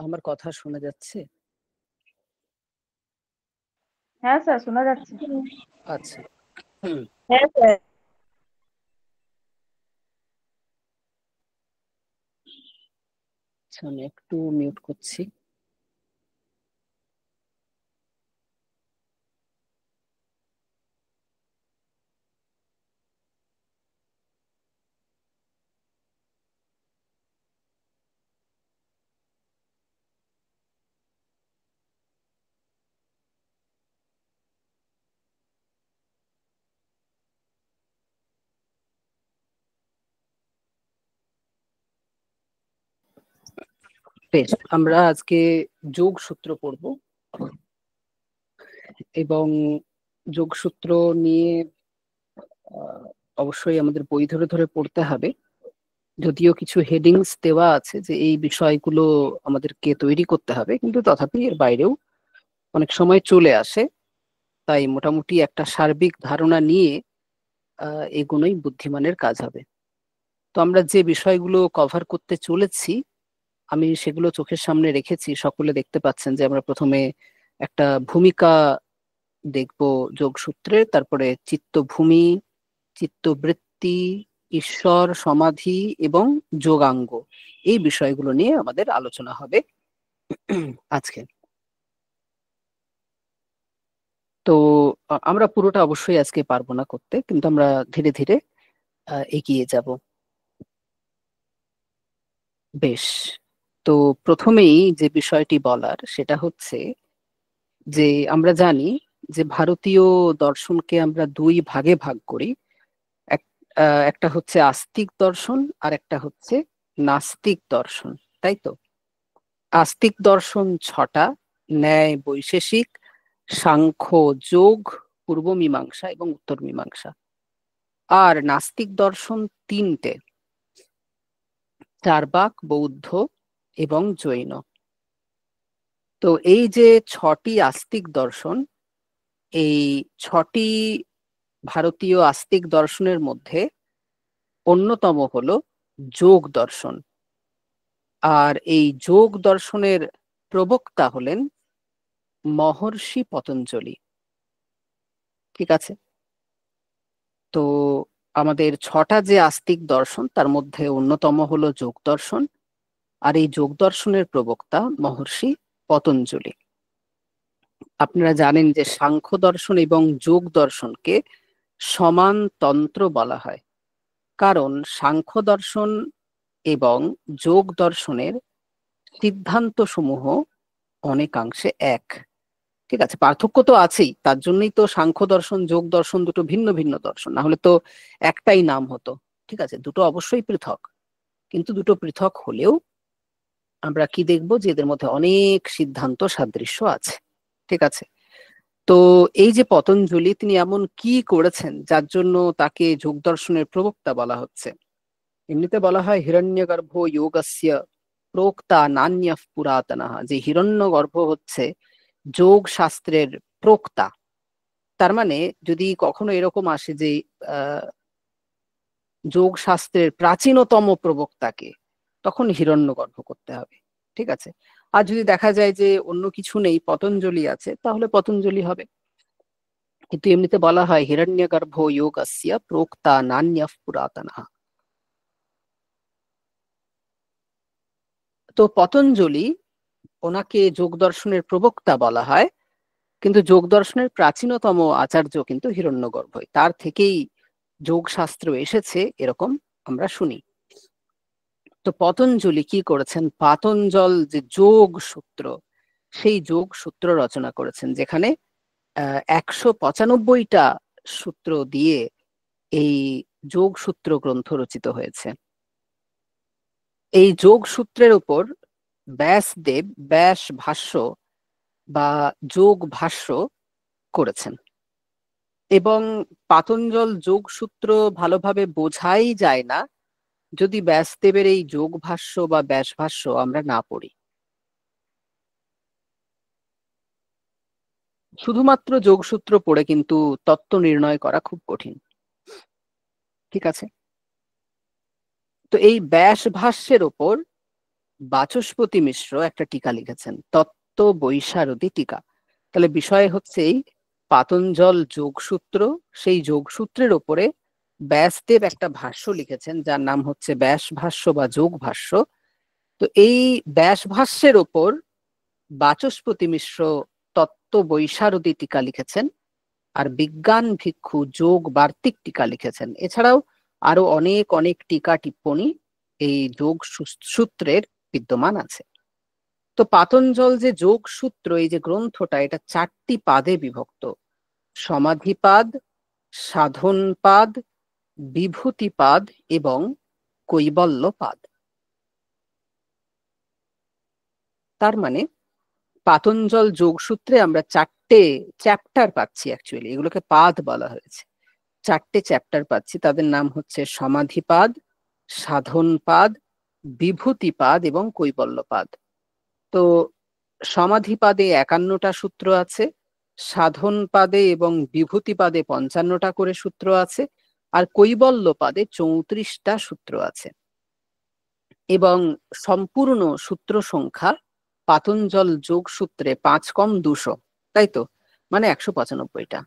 আমার কথা শোনা যাচ্ছে? হ্যাঁ স্যার, শোনা যাচ্ছে। আচ্ছা। হুম। হ্যাঁ স্যার। আচ্ছা, আমি একটু মিউট করছি। বেশ, আমরা আজকে যোগসূত্র পড়ব এবং যোগসূত্র নিয়ে অবশ্যই আমাদের বই ধরে ধরে পড়তে হবে। যদিও কিছু হেডিংস দেওয়া আছে যে এই বিষয়গুলো আমাদেরকে তৈরি করতে হবে, কিন্তু তথাপি এর বাইরেও অনেক সময় চলে আসে। তাই মোটামুটি একটা সার্বিক ধারণা নিয়ে এগোনোই বুদ্ধিমানের কাজ হবে। তো আমরা যে বিষয়গুলো কভার করতে চলেছি, আমি সেগুলো চোখের সামনে রেখেছি। সকলে দেখতে পাচ্ছেন যে আমরা প্রথমে একটা ভূমিকা দেখব যোগসূত্রে, তারপরে চিত্তভূমি, চিত্তবৃত্তি, ঈশ্বর, সমাধি এবং যোগাঙ্গ, এই বিষয়গুলো নিয়ে আমাদের আলোচনা হবে আজকে। তো আমরা পুরোটা অবশ্যই আজকে পারবো না করতে, কিন্তু আমরা ধীরে ধীরে এগিয়ে যাব। বেশ, তো প্রথমেই যে বিষয়টি বলার সেটা হচ্ছে যে আমরা জানি যে ভারতীয় দর্শনকে আমরা দুই ভাগে ভাগ করি। একটা হচ্ছে আস্তিক দর্শন আর একটা হচ্ছে নাস্তিক দর্শন, তাই তো? আস্তিক দর্শন ছটা: ন্যায়, বৈশেষিক, সাংখ্য, যোগ, পূর্ব মীমাংসা এবং উত্তর মীমাংসা। আর নাস্তিক দর্শন তিনটে: চার্বাক, বৌদ্ধ এবং জৈন। তো এই যে ছটি আস্তিক দর্শন, এই ছটি ভারতীয় আস্তিক দর্শনের মধ্যে অন্যতম হলো যোগ দর্শন। আর এই যোগ দর্শনের প্রবক্তা হলেন মহর্ষি পতঞ্জলি। ঠিক আছে? তো আমাদের ছটা যে আস্তিক দর্শন তার মধ্যে অন্যতম হলো যোগ দর্শন, আর এই যোগ দর্শনের প্রবক্তা মহর্ষি পতঞ্জলি। আপনারা জানেন যে সাংখ্য দর্শন এবং যোগ দর্শনকে সমান তন্ত্র বলা হয়, কারণ সাংখ্য দর্শন এবং যোগ দর্শনের সিদ্ধান্ত সমূহ অনেকাংশে এক। ঠিক আছে, পার্থক্য তো আছেই, তার জন্যই তো সাংখ্য দর্শন যোগ দর্শন দুটো ভিন্ন ভিন্ন দর্শন, না হলে তো একটাই নাম হতো। ঠিক আছে, দুটো অবশ্যই পৃথক, কিন্তু দুটো পৃথক হলেও আমরা কি দেখবো যে এদের মধ্যে অনেক সিদ্ধান্ত সাদৃশ্য আছে। ঠিক আছে, তো এই যে পতঞ্জলি, তিনি এমন কি করেছেন যার জন্য তাকে যোগ দর্শনের প্রবক্তা বলা হচ্ছে? এমনিতে বলা হয় হিরণ্যগর্ভ যোগস্য প্রোক্তা নান্যঃ পুরাতনঃ, যে হিরণ্যগর্ভ হচ্ছে যোগ শাস্ত্রের প্রোক্তা। তার মানে যদি কখনো এরকম আসে যে আহ যোগ শাস্ত্রের প্রাচীনতম প্রবক্তাকে, তখন হিরণ্যগর্ভ করতে হবে। ঠিক আছে, আর যদি দেখা যায় যে অন্য কিছু নেই, পতঞ্জলি আছে, তাহলে পতঞ্জলি হবে। কিন্তু এমনিতে বলা হয় হিরণ্যগর্ভ যোগস্য প্রোক্তা নান্যঃ পুরাতনঃ। তো পতঞ্জলি, ওনাকে যোগ দর্শনের প্রবক্তা বলা হয়, কিন্তু যোগ দর্শনের প্রাচীনতম আচার্য কিন্তু হিরণ্যগর্ভই, তার থেকেই যোগ শাস্ত্র এসেছে, এরকম আমরা শুনি। তো পতঞ্জলি কি করেছেন? পাতঞ্জল যে যোগ সূত্র, সেই যোগ সূত্র রচনা করেছেন, যেখানে 195টা সূত্র দিয়ে এই যোগ সূত্র গ্রন্থ রচিত হয়েছে। এই যোগ সূত্রের উপর ব্যাসদেব ব্যাস ভাষ্য বা যোগ ভাষ্য করেছেন। এবং পাতঞ্জল যোগসূত্র ভালোভাবে বোঝাই যায় না যদি ব্যাসদেবের এই যোগ ভাষ্য বা ব্যাস ভাষ্য আমরা না পড়ি। শুধুমাত্র যোগসূত্র পড়ে কিন্তু তত্ত্ব নির্ণয় করা খুব কঠিন। ঠিক আছে, তো এই ব্যাস ভাষ্যের ওপর বাচস্পতি মিশ্র একটা টিকা লিখেছেন, তত্ত্ব বৈশারদী টিকা। তাহলে বিষয় হচ্ছে এই পাতঞ্জল যোগসূত্র, সেই যোগসূত্রের ওপরে ব্যাসদেব একটা ভাষ্য লিখেছেন যার নাম হচ্ছে ব্যাস ভাষ্য বা যোগ ভাষ্য। তো এই ব্যাস ভাষ্যের ওপর বাচস্পতি মিশ্র তত্ত্ব বৈশারদী টিকা লিখেছেন, আর বিজ্ঞান ভিক্ষু যোগ বার্তিক টিকা লিখেছেন। এছাড়াও আরো অনেক অনেক টিকা টিপ্পনী এই যোগ সূত্রের বিদ্যমান আছে। তো পাতঞ্জল যে যোগ সূত্র, এই যে গ্রন্থটা, এটা 4টি পাদে বিভক্ত: সমাধিপাদ, সাধনপাদ, বিভূতিপাদ এবং কৈবল্যপাদ। তার মানে পাতঞ্জল যোগসূত্রে আমরা 4টে চ্যাপ্টার পাচ্ছি, অ্যাকচুয়ালি এগুলোকে পাদ বলা হয়েছে। 4টে চ্যাপ্টার পাচ্ছি, তাদের নাম হচ্ছে সমাধিপাদ, সাধনপাদ, বিভূতিপাদ এবং কৈবল্যপাদ। তো সমাধিপাদে 51টা সূত্র আছে, সাধনপাদে এবং বিভূতিপাদে 55টা করে সূত্র আছে, আর কৈবল্যপাদে 34টা সূত্র আছে। এবং সম্পূর্ণ সূত্র সংখ্যা পাতঞ্জল যোগ সূত্রে 5 কম 200, তাই তো, মানে 195টা।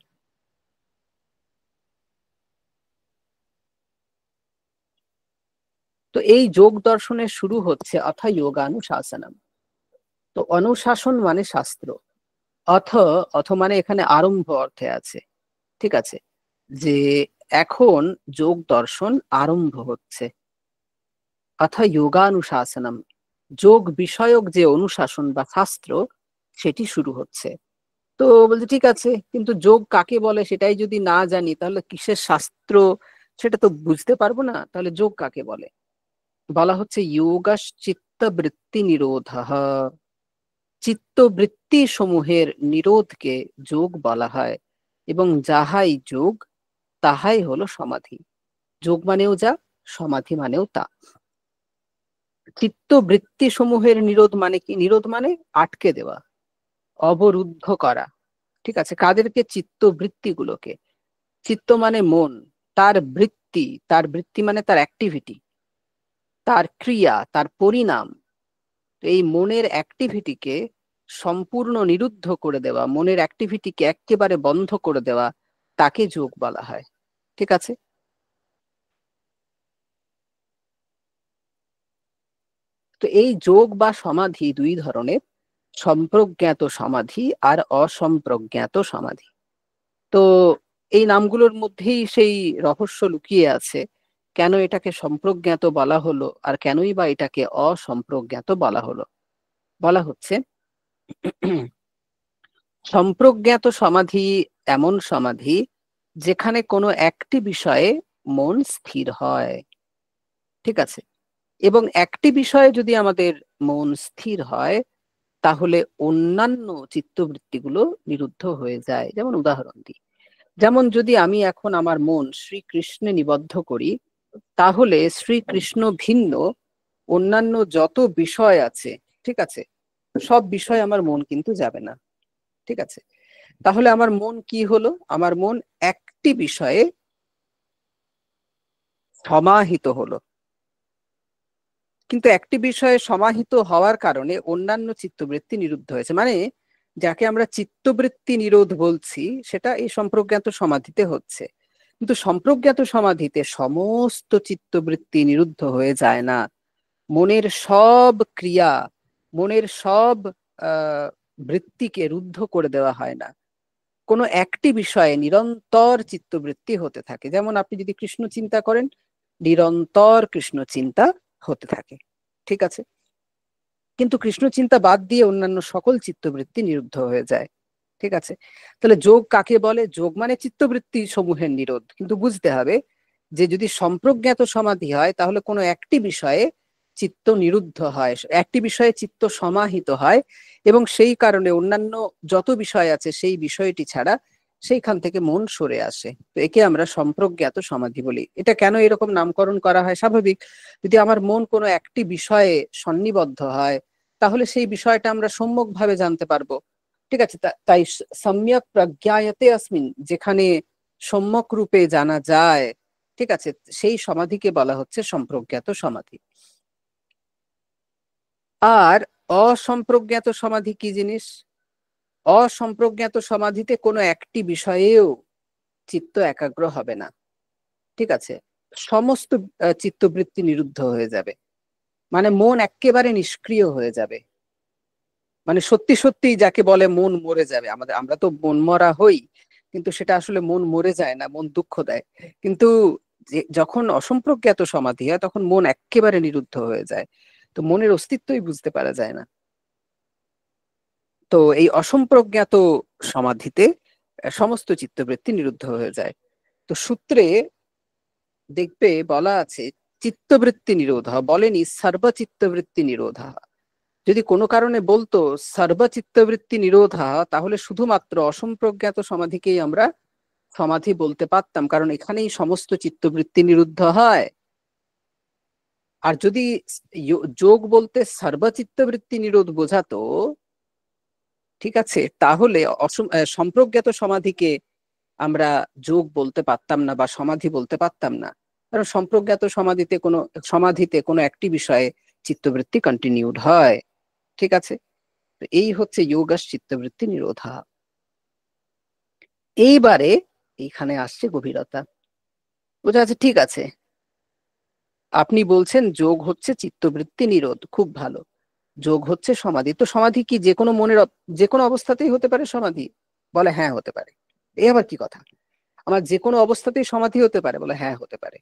তো এই যোগ দর্শনের শুরু হচ্ছে অথ যোগানুশাসনম। তো অনুশাসন মানে শাস্ত্র, অথ অথ মানে এখানে আরম্ভ অর্থে আছে, ঠিক আছে, যে এখন যোগ দর্শন আরম্ভ হচ্ছে। অথ যোগানুশাসনম, যোগ বিষয়ক যে অনুশাসন বা শাস্ত্র সেটি শুরু হচ্ছে। তো বলছে ঠিক আছে, কিন্তু যোগ কাকে বলে সেটাই যদি না জানি তাহলে কিসের শাস্ত্র সেটা তো বুঝতে পারবো না। তাহলে যোগ কাকে বলে? বলা হচ্ছে যোগশ্চিত্তবৃত্তি নিরোধঃ, চিত্তবৃত্তি সমূহের নিরোধকে যোগ বলা হয়, এবং যাহাই যোগ তাহাই হলো সমাধি। যোগ মানেও যা, সমাধি মানেও তা। চিত্তবৃত্তি সমূহের নিরোধ মানে কি? নিরোধ মানে আটকে দেওয়া, অবরুদ্ধ করা, ঠিক আছে। কাদেরকে? চিত্তবৃত্তিগুলোকে। চিত্ত মানে মন, তার বৃত্তি, তার বৃত্তি মানে তার অ্যাক্টিভিটি, তার ক্রিয়া, তার পরিণাম। এই মনের অ্যাক্টিভিটিকে সম্পূর্ণ নিরুদ্ধ করে দেওয়া, মনের অ্যাক্টিভিটিকে একেবারে বন্ধ করে দেওয়া, তাকে যোগ বলা হয়, ঠিক আছে। তো এই যোগ বা সমাধি দুই ধরনের, সম্প্রজ্ঞাত সমাধি আর অসম্প্রজ্ঞাত সমাধি। তো এই নামগুলোর মধ্যেই সেই রহস্য লুকিয়ে আছে, কেন এটাকে সম্প্রজ্ঞাত বলা হলো আর কেনই বা এটাকে অসম্প্রজ্ঞাত বলা হলো। বলা হচ্ছে সম্প্রজ্ঞাত সমাধি এমন সমাধি যেখানে কোনো একটি বিষয়ে মন স্থির হয়, ঠিক আছে। এবং একটি বিষয়ে যদি আমাদের মন স্থির হয় তাহলে অন্যান্য চিত্তবৃত্তিগুলো নিরুদ্ধ হয়ে যায়। যেমন উদাহরণ দিই, যেমন যদি আমি এখন আমার মন শ্রীকৃষ্ণে নিবদ্ধ করি, তাহলে শ্রীকৃষ্ণ ভিন্ন অন্যান্য যত বিষয় আছে, ঠিক আছে, সব বিষয় আমার মন কিন্তু যাবে না, ঠিক আছে। তাহলে আমার মন কি হলো? আমার মন একটি বিষয়ে সমাহিত হলো। কিন্তু একটি বিষয়ে সমাহিত হওয়ার কারণে অন্যান্য চিত্তবৃত্তি নিরুদ্ধ হয়েছে, মানে যাকে আমরা চিত্তবৃত্তি নিরোধ বলছি সেটা এই সম্প্রজ্ঞাত সমাধিতে হচ্ছে। কিন্তু সম্প্রজ্ঞাত সমাধিতে সমস্ত চিত্তবৃত্তি নিরুদ্ধ হয়ে যায় না, মনের সব ক্রিয়া, মনের সব বৃত্তিকে রুদ্ধ করে দেওয়া হয় না। কোনো একটি বিষয়ে নিরন্তর চিত্তবৃত্তি হতে থাকে। যেমন আপনি যদি কৃষ্ণ চিন্তা করেন, নিরন্তর কৃষ্ণ চিন্তা হতে থাকে, ঠিক আছে। কিন্তু কৃষ্ণ চিন্তা বাদ দিয়ে অন্যান্য সকল চিত্তবৃত্তি নিরুদ্ধ হয়ে যায়, ঠিক আছে। তাহলে যোগ কাকে বলে? যোগ মানে চিত্তবৃত্তি সমূহের নিরোধ। কিন্তু বুঝতে হবে যে যদি সম্প্রজ্ঞাত সমাধি হয় তাহলে কোনো একটি বিষয়ে চিত্ত নিরুদ্ধ হয়, একটি বিষয়ে চিত্ত সমাহিত হয়, এবং সেই কারণে অন্যান্য যত বিষয় আছে সেই বিষয়টি ছাড়া সেইখান থেকে মন সরে আসে। তো একে আমরা সম্প্রজ্ঞাত সমাধি বলি। এটা কেন এরকম নামকরণ করা হয়? স্বাভাবিক, যদি আমার মন কোনো একটি বিষয়ে সন্নিবদ্ধ হয় তাহলে সেই বিষয়টা আমরা সম্যকভাবে জানতে পারবো, ঠিক আছে। তাই সম্যক প্রজ্ঞায়তে অস্মিন, যেখানে সম্যক রূপে জানা যায়, ঠিক আছে, সেই সমাধিকে বলা হচ্ছে সম্প্রজ্ঞাত সমাধি। আর অসম্প্রজ্ঞাত সমাধি কি জিনিস? অসম্প্রজ্ঞাত সমাধিতে কোনো একটি বিষয়েও চিত্ত একাগ্র হবে না, ঠিক আছে? সমস্ত চিত্তবৃত্তি নিরুদ্ধ হয়ে যাবে, মানে মন একেবারে নিষ্ক্রিয় হয়ে যাবে। মানে সত্যি সত্যি যাকে বলে মন মরে যাবে, আমরা তো মন মরা হই, কিন্তু সেটা আসলে মন মরে যায় না, মন দুঃখ দেয়। কিন্তু যখন অসম্প্রজ্ঞাত সমাধি হয় তখন মন একেবারে নিরুদ্ধ হয়ে যায়, তো মনের অস্তিত্বই বুঝতে পারা যায় না। তো এই অসম্প্রজ্ঞাত সমাধিতে সমস্ত চিত্তবৃত্তি নিরুদ্ধ হয়ে যায়। তো সূত্রে দেখবে বলা আছে চিত্তবৃত্তি নিরোধ, বলেনি সর্বচিত্তবৃত্তি নিরোধ। যদি কোনো কারণে বলতো সর্বচিত্তবৃত্তি নিরোধা, তাহলে শুধুমাত্র অসম্প্রজ্ঞাত সমাধিকেই আমরা সমাধি বলতে পারতাম, কারণ এখানেই সমস্ত চিত্তবৃত্তি নিরুদ্ধ হয়। আর যদি যোগ বলতে সর্বচিত্তবৃত্তি নিরোধ বোঝাতো, ঠিক আছে, তাহলে সম্প্রজ্ঞাত সমাধিকে আমরা যোগ বলতে পারতাম না বা সমাধি বলতে পারতাম না, কারণ সম্প্রজ্ঞাত সমাধিতে কোনো একটি বিষয়ে চিত্তবৃত্তি কন্টিনিউড হয়, ঠিক আছে? এই হচ্ছে যোগাস চিত্তবৃত্তি নিরোধা। এইবারে এইখানে আসছে গভীরতা। বোঝা আছে? ঠিক আছে, আপনি বলছেন যোগ হচ্ছে চিত্তবৃত্তি নিরোধ, খুব ভালো। যোগ হচ্ছে সমাধি, তো সমাধি কি যে কোনো যে কোনো অবস্থাতেই হতে পারে সমাধি? বলে হ্যাঁ হতে পারে। এই আবার কি কথা, আমার যে কোনো অবস্থাতেই সমাধি হতে পারে? বলে হ্যাঁ হতে পারে,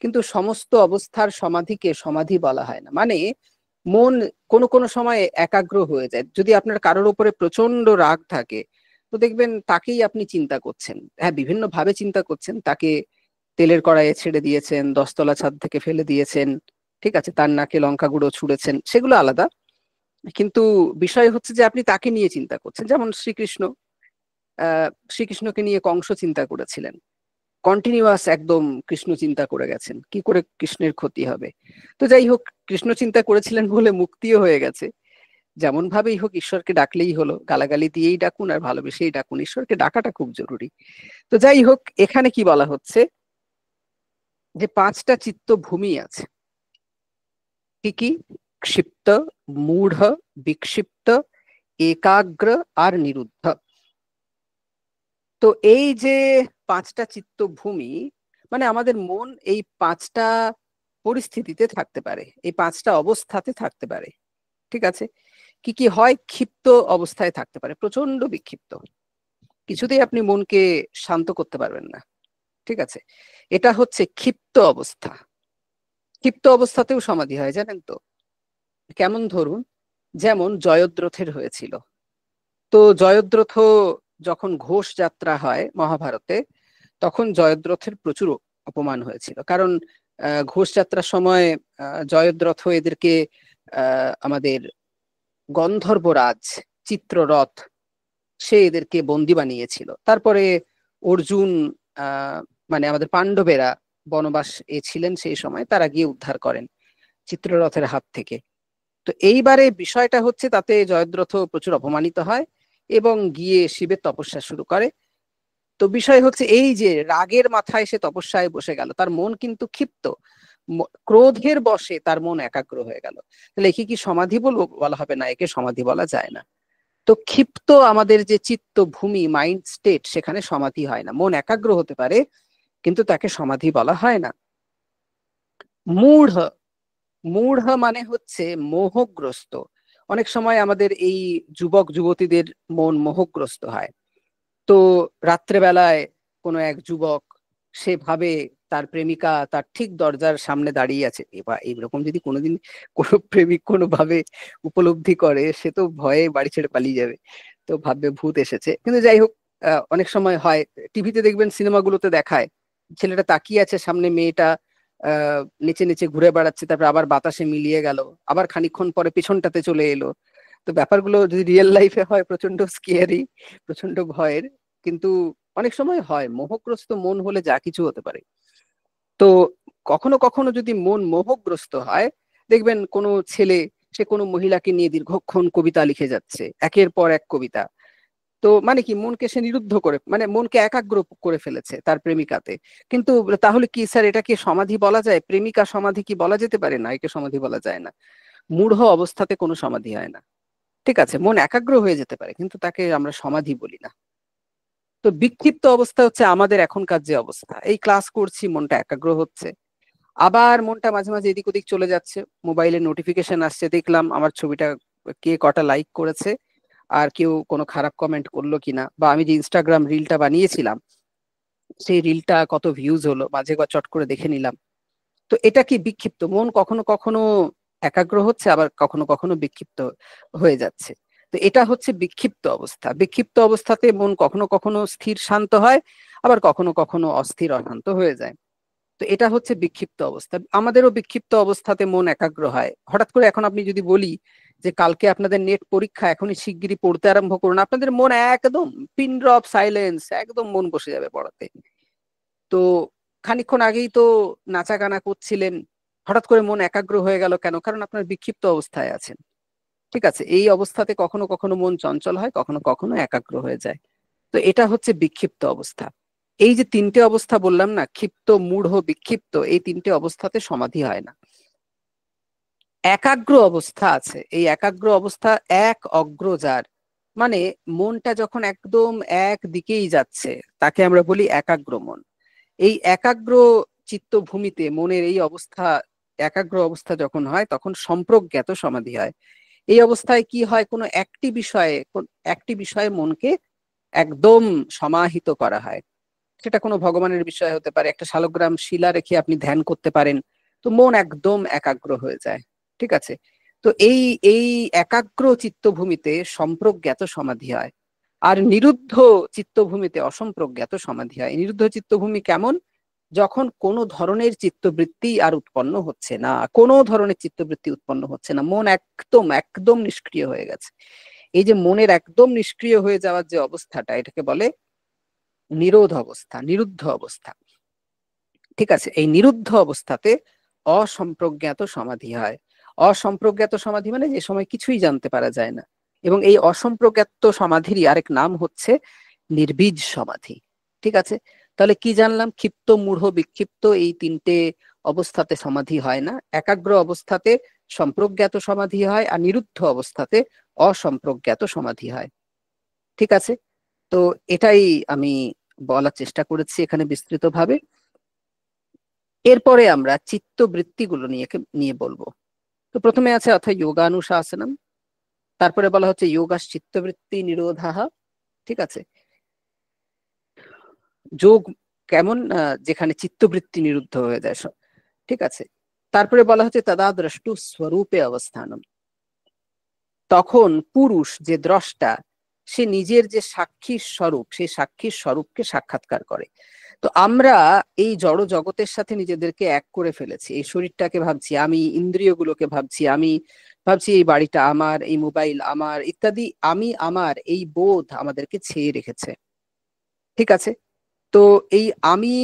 কিন্তু সমস্ত অবস্থার সমাধিকে সমাধি বলা হয় না। মানে মন কোনো কোনো সময় একাগ্র হয়ে যায়। যদি আপনার কারোর উপরে প্রচন্ড রাগ থাকে, তো দেখবেন তাকেই আপনি চিন্তা করছেন, হ্যাঁ বিভিন্ন ভাবে চিন্তা করছেন, তাকে তেলের কড়াইয়ে ছেড়ে দিয়েছেন, 10তলা ছাদ থেকে ফেলে দিয়েছেন, ঠিক আছে, তার নাকে লঙ্কা গুঁড়ো ছুঁড়েছেন, সেগুলো আলাদা। কিন্তু বিষয় হচ্ছে যে আপনি তাকে নিয়ে চিন্তা করছেন। যেমন শ্রীকৃষ্ণকে নিয়ে কংস চিন্তা করেছিলেন, কন্টিনিউয়াস একদম কৃষ্ণ চিন্তা করে গেছেন, কি করে কৃষ্ণের ক্ষতি হবে। তো যাই হোক, কৃষ্ণ চিন্তা করেছিলেন বলে মুক্তিও হয়ে গেছে। যেমন ভাবেই হোক ঈশ্বরকে ডাকলেই হলো, গালাগালি দিয়েই ডাকুন আর ভালোবেসেই ডাকুন, ঈশ্বরকে ডাকাটা খুব জরুরি। তো যাই হোক, এখানে কি বলা হচ্ছে যে 5টা চিত্ত ভূমি আছে। কি কি? ক্ষিপ্ত, মূঢ়, বিক্ষিপ্ত, একাগ্র আর নিরুদ্ধ। তো এই যে 5টা চিত্ত ভূমি, মানে আমাদের মন এই 5টা পরিস্থিতিতে থাকতে পারে, এই 5টা অবস্থাতে থাকতে পারে, ঠিক আছে? কি কি হয়? ক্ষিপ্ত অবস্থায় থাকতে পারে, প্রচন্ড বিক্ষিপ্ত, কিছুতেই আপনি মনকে শান্ত করতে পারবেন না, ঠিক আছে? এটা হচ্ছে ক্ষিপ্ত অবস্থা। ক্ষিপ্ত অবস্থাতেও সমাধি হয়, জানেন তো? কেমন? ধরুন, যেমন জয়দ্রথের হয়েছিল। তো জয়দ্রথ যখন ঘোষ যাত্রা হয় মহাভারতে, তখন জয়দ্রথের প্রচুর অপমান হয়েছিল, কারণ ঘোষ যাত্রার সময় জয়দ্রথ এদেরকে আমাদের গন্ধর্বরাজ চিত্ররথ, সে এদেরকে বন্দি বানিয়েছিল। তারপরে অর্জুন, মানে আমাদের পাণ্ডবেরা বনবাস ছিলেন সেই সময়, তারা গিয়ে উদ্ধার করেন চিত্ররথের হাত থেকে। তো এইবারে বিষয়টা হচ্ছে তাতে জয়দ্রথ প্রচুর অপমানিত হয় এবং গিয়ে শিবের তপস্যা শুরু করে। তো বিষয় হচ্ছে এই যে রাগের মাথায় সে তপস্যায় বসে গেল, তার মন কিন্তু ক্ষিপ্ত, ক্রোধের বশে তার মন একাগ্র হয়ে গেল। তাহলে একে কি সমাধি বলবো? বলা হবে না, একে সমাধি বলা যায় না। তো ক্ষিপ্ত আমাদের যে চিত্ত ভূমি, মাইন্ড স্টেট, সেখানে সমাধি হয় না। মন একাগ্র হতে পারে, কিন্তু তাকে সমাধি বলা হয় না। মূঢ়, মূঢ় মানে হচ্ছে মোহগ্রস্ত। অনেক সময় আমাদের এই যুবক যুবতীদের মন মোহগ্রস্ত হয়। তো রাত্রেবেলায় কোনো এক যুবক, সে ভাবে তার প্রেমিকা তার ঠিক দরজার সামনে দাঁড়িয়ে আছে। এবার এইরকম যদি কোনোদিন কোনো প্রেমিক কোনো ভাবে উপলব্ধি করে, সে তো ভয়ে বাড়ি ছেড়ে পালিয়ে যাবে, তো ভাববে ভূত এসেছে। কিন্তু যাই হোক, অনেক সময় হয়, টিভিতে দেখবেন, সিনেমাগুলোতে দেখায়, ছেলেটা তাকিয়ে আছে সামনে, মেয়েটা নিচে নিচে ঘুরে বেড়াচ্ছে, তারপর আবার বাতাসে মিলিয়ে গেল, আবার খানিকক্ষণ পরে পেছনটাতে চলে এলো। তো ব্যাপারগুলো যদি রিয়েল লাইফে হয়, প্রচন্ড স্কেয়ারি, প্রচন্ড ভয়ের। কিন্তু অনেক সময় হয়, মোহগ্রস্ত মন হলে যা কিছু হতে পারে। তো কখনো কখনো যদি মন মোহগ্রস্ত হয়, দেখবেন কোনো ছেলে, সে কোনো মহিলাকে নিয়ে দীর্ঘক্ষণ কবিতা লিখে যাচ্ছে, একের পর এক কবিতা। তো মানে কি, মনকে সে নিরুদ্ধ করে, মানে মনকে একাগ্র করে ফেলেছে তার প্রেমিকাতে। কিন্তু তাহলে কি স্যার, এটা কি সমাধি বলা যায়? প্রেমিকা সমাধি কি বলা যেতে পারে? না, একে সমাধি বলা যায় না। মূঢ় অবস্থাতে কোনো সমাধি হয় না। ঠিক আছে, মন একাগ্র হয়ে যেতে পারে কিন্তু তাকে আমরা সমাধি বলি না। তো বিক্ষিপ্ত অবস্থা হচ্ছে আমাদের এখনকার যে অবস্থা, এই ক্লাস করছি মনটা একাগ্র হচ্ছে, আবার মনটা মাঝে মাঝে এদিক ওদিক চলে যাচ্ছে, মোবাইলে নোটিফিকেশন আসছে, দেখলাম আমার ছবিটা কে কটা লাইক করেছে, আর কেউ কোনো খারাপ কমেন্ট করলো কিনা, বা আমি যে ইনস্টাগ্রাম রিলটা বানিয়েছিলাম সেই রিলটা কত ভিউজ হলো, মাঝে চট করে দেখে নিলাম। তো এটা কি বিক্ষিপ্ত? মন কখনো কখনো একাগ্র হচ্ছে, আবার কখনো কখনো বিক্ষিপ্ত হয়ে যাচ্ছে। তো এটা হচ্ছে বিক্ষিপ্ত অবস্থা। বিক্ষিপ্ত অবস্থাতে মন কখনো কখনো স্থির শান্ত হয়, আবার কখনো কখনো অস্থির অশান্ত হয়ে যায়। তো এটা হচ্ছে বিক্ষিপ্ত অবস্থা। আমাদেরও বিক্ষিপ্ত অবস্থাতে মন একাগ্র হয়। হঠাৎ করে এখন আপনি যদি বলি যে কালকে আপনাদের নেট পরীক্ষা, এখনই শিগগিরই পড়তে আরম্ভ করুন, আপনাদের মন একদম পিন ড্রপ সাইলেন্স, একদম মন বসে যাবে পড়াতে। তো খানিকক্ষণ আগেই তো নাচা গানা করছিলেন, হঠাৎ করে মন একাগ্র হয়ে গেল কেন? কারণ আপনার বিক্ষিপ্ত অবস্থায় আছেন। ঠিক আছে, এই অবস্থাতে কখনো কখনো মন চঞ্চল হয়, কখনো কখনো একাগ্র হয়ে যায়। তো এটা হচ্ছে বিক্ষিপ্ত অবস্থা। এই যে তিনটে অবস্থা বললাম না, ক্ষিপ্ত, মূঢ়, বিক্ষিপ্ত, এই তিনটে অবস্থাতে সমাধি হয় না। একাগ্র অবস্থা আছে। এই একাগ্র অবস্থা এক অগ্রজার, মানে মনটা যখন একদম এক দিকেই যাচ্ছে তাকে আমরা বলি একাগ্র মন। এই একাগ্র চিত্তভূমিতে মনের এই অবস্থা, একাগ্র অবস্থা যখন হয় তখন সম্প্রজ্ঞাত সমাধি হয়। এই অবস্থায় কি হয়, কোনো একটি বিষয়ে মনকে একদম সমাহিত করা হয়। সেটা কোনো ভগবানের বিষয় হতে পারে, একটা শালগ্রাম শিলা রেখে আপনি ধ্যান করতে পারেন, তো মন একদম একাগ্র হয়ে যায়। ঠিক আছে, তো এই এই একাগ্র চিত্তভূমিতে সম্প্রজ্ঞাত সমাধি হয়। আর নিরুদ্ধ চিত্তভূমিতে অসম্প্রজ্ঞাত সমাধি হয়। নিরুদ্ধ চিত্তভূমি কেমন? যখন কোনো ধরনের চিত্তবৃত্তি আর উৎপন্ন হচ্ছে না, কোনো ধরনের চিত্তবৃত্তি উৎপন্ন হচ্ছে না, মন একদম একদম নিষ্ক্রিয় হয়ে গেছে। এই যে মনের একদম নিষ্ক্রিয় হয়ে যাওয়ার যে অবস্থাটা, এটাকে বলে নিরোধ অবস্থা, নিরুদ্ধ অবস্থা। ঠিক আছে, এই নিরুদ্ধ অবস্থাতে অসম্প্রজ্ঞাত সমাধি হয়। অসম্প্রজ্ঞাত সমাধি মানে যে সময় কিছুই জানতে পারা যায় না। এবং এই অসম্প্রজ্ঞাত সমাধিরই আরেক নাম হচ্ছে নির্বীজ সমাধি। ঠিক আছে, তাহলে কি জানলাম? ক্ষিপ্ত, মূঢ়, বিক্ষিপ্ত এই তিনটে অবস্থাতে সমাধি হয় না। একাগ্র অবস্থাতে সম্প্রজ্ঞাত সমাধি হয়, আর নিরুদ্ধ অবস্থাতে অসম্প্রজ্ঞাত সমাধি হয়। ঠিক আছে, তো এটাই আমি বলার চেষ্টা করেছি এখানে বিস্তৃতভাবে। এরপরে আমরা চিত্তবৃত্তিগুলো নিয়ে বলবো। তো প্রথমে আছে অর্থাৎ যোগানুশাসনম, তারপরে বলা হচ্ছে যোগাস চিত্তবৃত্তি নিরোধাঃ। ঠিক আছে, যোগ কেমন? যেখানে চিত্তবৃত্তি নিরুদ্ধ হয়ে যায় সব। ঠিক আছে, তারপরে বলা হচ্ছে তদা দ্রষ্টু স্বরূপে অবস্থানম, তখন পুরুষ যে দ্রষ্টা, সে নিজের যে সাক্ষী স্বরূপ, সেই সাক্ষী স্বরূপকে সাক্ষাৎকার করে। তো আমরা এই জড় জগতের সাথে নিজেদেরকে এক করে ফেলেছি। এই শরীরটাকে ভাবছি আমি, ইন্দ্রিয়গুলোকে ভাবছি আমি, ভাবছি এই বাড়িটা আমার, এই মোবাইল আমার, ইত্যাদি আমি আমার এই বোধ আমাদেরকে ছেয়ে রেখেছে। ঠিক আছে, তো এই আমি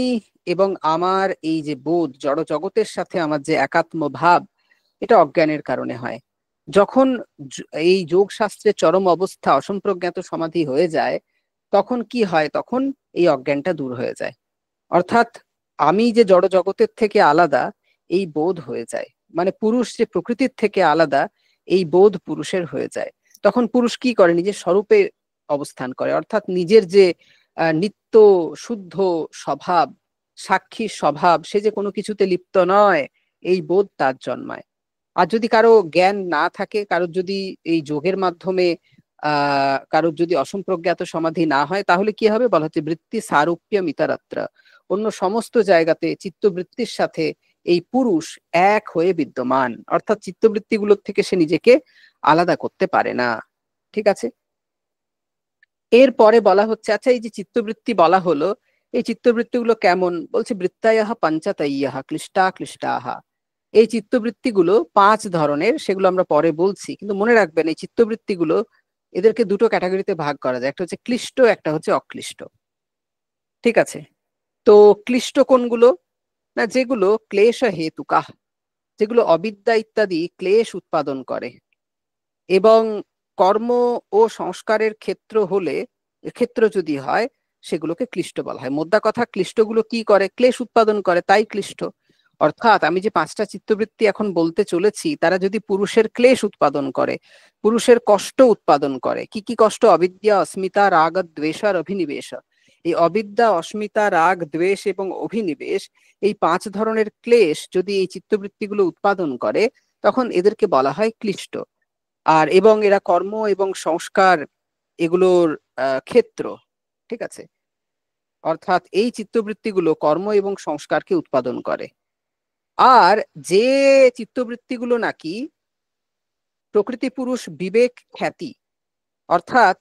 এবং আমার এই যে বোধ, জড় জগতের সাথে আমার যে একাত্ম ভাব, এটা অজ্ঞানের কারণে হয়। যখন এই যোগ শাস্ত্রের চরম অবস্থা অসম্প্রজ্ঞাত সমাধি হয়ে যায়, তখন কি হয়? তখন এই অজ্ঞানটা দূর হয়ে যায়। অর্থাৎ আমি যে জড় জগতের থেকে আলাদা, এই বোধ হয়ে যায়। মানে পুরুষ যে প্রকৃতির থেকে আলাদা, এই বোধ পুরুষের হয়ে যায়। তখন পুরুষ কি করে? নিজের স্বরূপে অবস্থান করে, অর্থাৎ নিজের যে নিত্য শুদ্ধ স্বভাব, সাক্ষী স্বভাব, সে যে কোনো কিছুতে লিপ্ত নয়, এই বোধ তার জন্মায়। আর যদি কারো জ্ঞান না থাকে, কারোর যদি এই যোগের মাধ্যমে কারোর যদি অসম্প্রজ্ঞাত সমাধি না হয়, তাহলে কি হবে? বলা হচ্ছে বৃত্তি সারূপ্যম ইতরত্র, অন্য সমস্ত জায়গাতে চিত্তবৃত্তির সাথে এই পুরুষ এক হয়ে বিদ্যমান, অর্থাৎ চিত্তবৃত্তিগুলোর থেকে সে নিজেকে আলাদা করতে পারে না। ঠিক আছে, এরপরে বলা হচ্ছে, আচ্ছা এই যে চিত্তবৃত্তি বলা হলো, এই চিত্তবৃত্তিগুলো কেমন? বলছে বৃত্তায়াহ পঞ্চতয়াহ ক্লিষ্টা ক্লিষ্টাহ। এই চিত্তবৃত্তিগুলো 5 ধরনের, সেগুলো আমরা পরে বলছি, কিন্তু মনে রাখবেন এই চিত্তবৃত্তিগুলো, এদেরকে দুটো ক্যাটাগরিতে ভাগ করা যায়, একটা হচ্ছে ক্লিষ্ট, একটা হচ্ছে অক্লিষ্ট। ঠিক আছে, তো ক্লিষ্ট কোনগুলো? না, যেগুলো ক্লেশ হেতুকাহ, যেগুলো অবিদ্যা ইত্যাদি ক্লেশ উৎপাদন করে, এবং কর্ম ও সংস্কারের ক্ষেত্র হলে, ক্ষেত্র যদি হয়, সেগুলোকে ক্লিষ্ট বলা হয়। মোদ্দা কথা, ক্লিষ্টগুলো কি করে? ক্লেশ উৎপাদন করে, তাই ক্লিষ্ট। অর্থাৎ আমি যে 5টা চিত্তবৃত্তি এখন বলতে চলেছি তারা যদি পুরুষের ক্লেশ উৎপাদন করে, পুরুষের কষ্ট উৎপাদন করে, কি কি কষ্ট? অবিদ্যা, অস্মিতা, রাগ, দ্বেষ আর অভিনিবেশ। এই অবিদ্যা, অস্মিতা, রাগ, দ্বেষ এবং অভিনিবেশ, এই 5 ধরনের ক্লেশ যদি এই চিত্তবৃত্তিগুলো উৎপাদন করে তখন এদেরকে বলা হয় ক্লিষ্ট। আর এবং এরা কর্ম এবং সংস্কার এগুলোর ক্ষেত্র, ঠিক আছে? অর্থাৎ এই চিত্তবৃত্তিগুলো কর্ম এবং সংস্কারকে উৎপাদন করে। আর যে চিত্তবৃত্তিগুলো নাকি প্রকৃতি পুরুষ বিবেক খ্যাতি, অর্থাৎ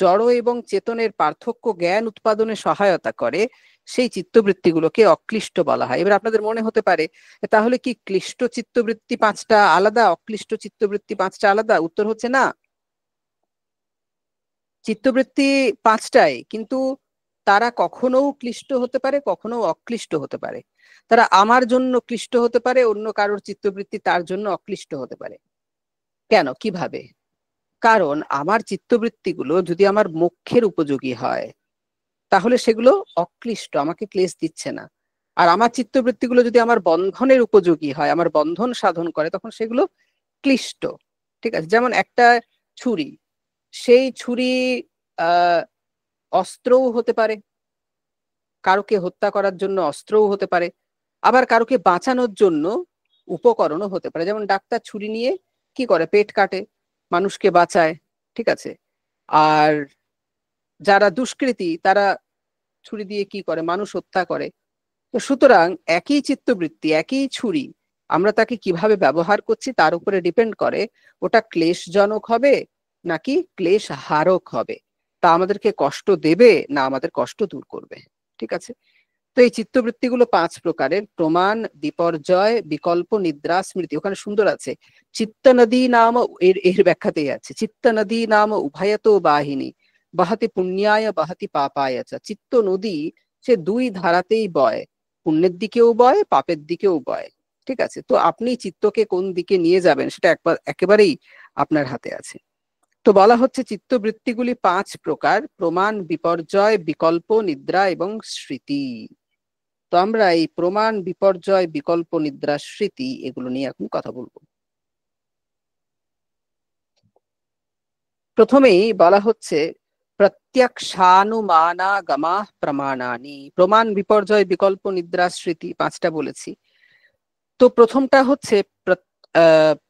জড় এবং চেতনের পার্থক্য জ্ঞান উৎপাদনে সহায়তা করে, সেই চিত্তবৃত্তিগুলোকে অক্লিষ্ট বলা হয়। এবার আপনাদের মনে হতে পারে তাহলে কি ক্লিষ্ট চিত্তবৃত্তি 5টা আলাদা, অক্লিষ্ট চিত্তবৃত্তি 5টা আলাদা? উত্তর হচ্ছে না। চিত্তবৃত্তি 5টাই, কিন্তু তারা কখনো ক্লিষ্ট হতে পারে, কখনো অক্লিষ্ট হতে পারে। তারা আমার জন্য ক্লিষ্ট হতে পারে, অন্য কারোর চিত্তবৃত্তি তার জন্য অক্লিষ্ট হতে পারে। কেন, কিভাবে? কারণ আমার চিত্তবৃত্তিগুলো যদি আমার মোক্ষের উপযোগী হয় তাহলে সেগুলো অক্লিষ্ট, আমাকে ক্লেশ দিচ্ছে না। আর আমার চিত্তবৃত্তিগুলো যদি আমার বন্ধনের উপযোগী হয়, আমার বন্ধন সাধন করে, তখন সেগুলো ক্লিষ্ট। ঠিক আছে? যেমন একটা ছুরি, সেই ছুরি আহ অস্ত্রও হতে পারে, কারোকে হত্যা করার জন্য অস্ত্রও হতে পারে, আবার কারোকে বাঁচানোর জন্য উপকরণও হতে পারে। যেমন ডাক্তার ছুরি নিয়ে কি করে? পেট কাটে, মানুষকে বাঁচায়, ঠিক আছে? আর যারা দুষ্কৃতী তারা ছুরি দিয়ে কি করে? মানুষ হত্যা করে। তো সুতরাং একই চিত্তবৃত্তি, একই ছুরি, আমরা তাকে কিভাবে ব্যবহার করছি তার উপরে ডিপেন্ড করে ওটা ক্লেশজনক হবে নাকি ক্লেশ হারক হবে, তা আমাদেরকে কষ্ট দেবে না আমাদের কষ্ট দূর করবে। ঠিক আছে? তো এই চিত্তবৃত্তিগুলো 5 প্রকারের: প্রমাণ, বিপর্যয়, বিকল্প, নিদ্রা, স্মৃতি। ওখানে সুন্দর আছে, চিত্ত নদী নাম, এর এর ব্যাখ্যাতেই আছে, চিত্ত নদী নাম উভয়ত বাহিনী বহতি পুণ্যায় বহতি পাপায়। চিত্ত নদী সে 2 ধারাতেই বয়, পুণ্যের দিকেও বয়, পাপের দিকেও বয়। ঠিক আছে? তো আপনি চিত্তকে কোন দিকে নিয়ে যাবেন সেটা একেবারেই আপনার হাতে আছে। তো বলা হচ্ছে চিত্তবৃত্তিগুলি 5 প্রকার: প্রমাণ, বিপর্যয়, বিকল্প, নিদ্রা এবং স্মৃতি। তো আমরা এই প্রমাণ, বিপর্যয়, বিকল্প, নিদ্রা, স্মৃতি এগুলো নিয়ে এখন কথা বলবো। প্রথমেই বলা হচ্ছে প্রত্যক্ষানুমানাগমা প্রমাণানি। প্রমাণ, বিপর্যয়, বিকল্প, নিদ্রা, স্মৃতি 5টা বলেছি। তো প্রথমটা হচ্ছে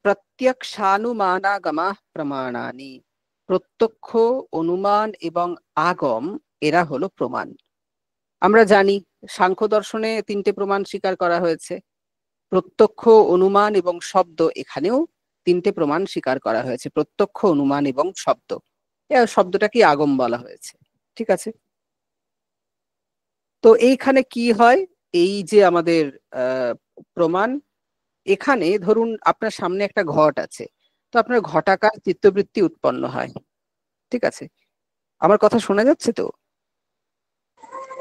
প্রত্যক্ষানুমানাগমা প্রমাণানি। প্রত্যক্ষ, অনুমান এবং আগম এরা হলো প্রমাণ। আমরা জানি সাংখ্য দর্শনে 3টে প্রমাণ স্বীকার করা হয়েছে, প্রত্যক্ষ, অনুমান এবং শব্দ। এখানেও 3টে প্রমাণ স্বীকার করা হয়েছে, প্রত্যক্ষ, অনুমান এবং শব্দ। শব্দটাকে আগম বলা হয়েছে। ঠিক আছে? তো এইখানে কি হয়, এই যে আমাদের প্রমাণ, এখানে ধরুন আপনার সামনে একটা ঘট আছে, তো আপনার ঘটাকার চিত্তবৃত্তি উৎপন্ন হয়। ঠিক আছে? আমার কথা শোনা যাচ্ছে তো?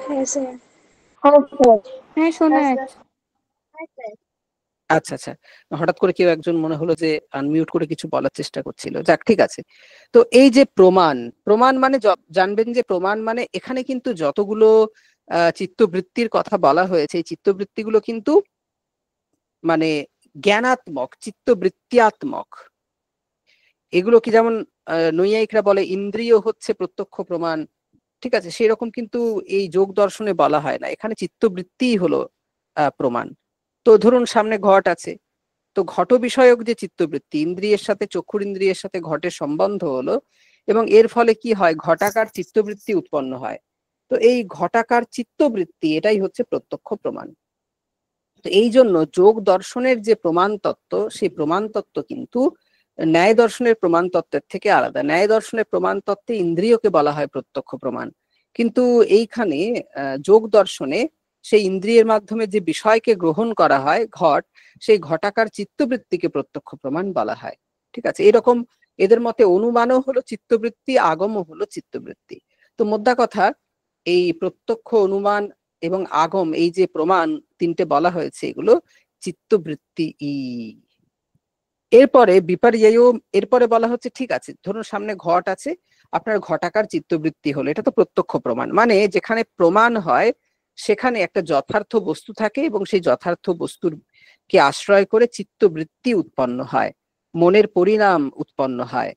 হ্যাঁ স্যার। হ্যাঁ স্যার। হ্যাঁ শোনা যাচ্ছে। আচ্ছা আচ্ছা, হঠাৎ করে কেউ একজন মনে হলো যে আনমিউট করে কিছু বলার চেষ্টা করছিল। যাক, ঠিক আছে। তো এই যে প্রমাণ, প্রমাণ মানে জানবেন যে প্রমাণ মানে এখানে কিন্তু যতগুলো চিত্তবৃত্তির কথা বলা হয়েছে, এই চিত্তবৃত্তিগুলো কিন্তু মানে জ্ঞানাত্মক, চিত্তবৃত্তিয়াত্মক। এগুলো কি যেমন নৈয়ায়িকরা বলে ইন্দ্রিয় হচ্ছে প্রত্যক্ষ প্রমাণ, ঠিক আছে? সেই রকম কিন্তু এই যোগ দর্শনে বলা হয় না, এখানে চিত্তবৃত্তিই হলো প্রমাণ। তো ধরুন সামনে ঘট আছে, তো ঘট বিষয়ক যে চিত্তবৃত্তি, ইন্দ্রিয়ের সাথে, চক্ষুর ইন্দ্রিয়ের সাথে ঘটের সম্বন্ধ হলো, এবং এর ফলে কি হয়? ঘটাকার চিত্তবৃত্তি উৎপন্ন হয়। তো এই ঘটাকার চিত্তবৃত্তি এটাই হচ্ছে প্রত্যক্ষ প্রমাণ। তো এই জন্য যোগ দর্শনের যে প্রমাণ তত্ত্ব, সেই প্রমাণ তত্ত্ব কিন্তু ন্যায় দর্শনের প্রমাণ তত্ত্বের থেকে আলাদা। ন্যায় দর্শনের প্রমাণ তত্ত্বে ইন্দ্রিয়কে বলা হয় প্রত্যক্ষ প্রমাণ, কিন্তু এইখানে যোগ দর্শনে সেই ইন্দ্রিয়ের মাধ্যমে যে বিষয়কে গ্রহণ করা হয়, ঘট, সেই ঘটাকার চিত্তবৃত্তিকে প্রত্যক্ষ প্রমাণ বলা হয়। ঠিক আছে? এরকম এদের মতে অনুমানও হলো চিত্তবৃত্তি, আগমও হলো চিত্তবৃত্তি। তো মোদ্দা কথা, এই প্রত্যক্ষ, অনুমান এবং আগম, এই যে প্রমাণ 3টে বলা হয়েছে, এগুলো চিত্তবৃত্তি। এরপরে বিপর্যয়, এরপরে বলা হচ্ছে ঠিক আছে, ধরুন সামনে ঘট আছে, আপনার ঘটাকার চিত্তবৃত্তি হলো, এটা তো প্রত্যক্ষ প্রমাণ। মানে যেখানে প্রমাণ হয় সেখানে একটা যথার্থ বস্তু থাকে এবং সেই যথার্থ বস্তুর কে আশ্রয় করে চিত্তবৃত্তি উৎপন্ন হয়, মনের পরিণাম উৎপন্ন হয়।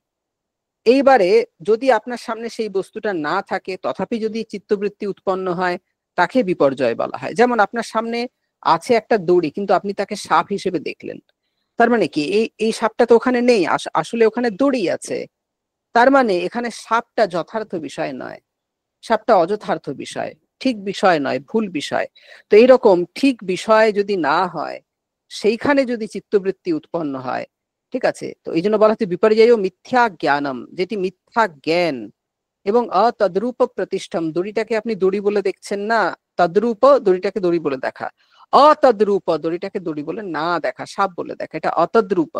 এইবারে যদি আপনার সামনে সেই বস্তুটা না থাকে তথাপি যদি চিত্তবৃত্তি উৎপন্ন হয়, তাকে বিপর্যয় বলা হয়। যেমন আপনার সামনে আছে একটা দড়ি, কিন্তু আপনি তাকে সাপ হিসেবে দেখলেন। তার মানে কি এই এই সাপটা তো ওখানে নেই, আসলে ওখানে দড়ি আছে। তার মানে এখানে সাপটা যথার্থ বিষয় নয়, সাপটা অযথার্থ বিষয়, ঠিক বিষয় নয়, ভুল বিষয়। তো এইরকম ঠিক বিষয় যদি না হয়, সেইখানে যদি চিত্তবৃত্তি উৎপন্ন হয়, ঠিক আছে, তো এই জন্য বলা হচ্ছে বিপর্যয় মিথ্যা জ্ঞানম, যেটি মিথ্যা জ্ঞান এবং অতদ্রূপ প্রতিষ্ঠম। দড়িটাকে আপনি দড়ি বলে দেখছেন না, তদ্রূপ দড়িটাকে দড়ি বলে দেখা, অতদ্রূপ দড়িটাকে দড়ি বলে না দেখা, সাপ বলে দেখা, এটা অতদ্রূপ।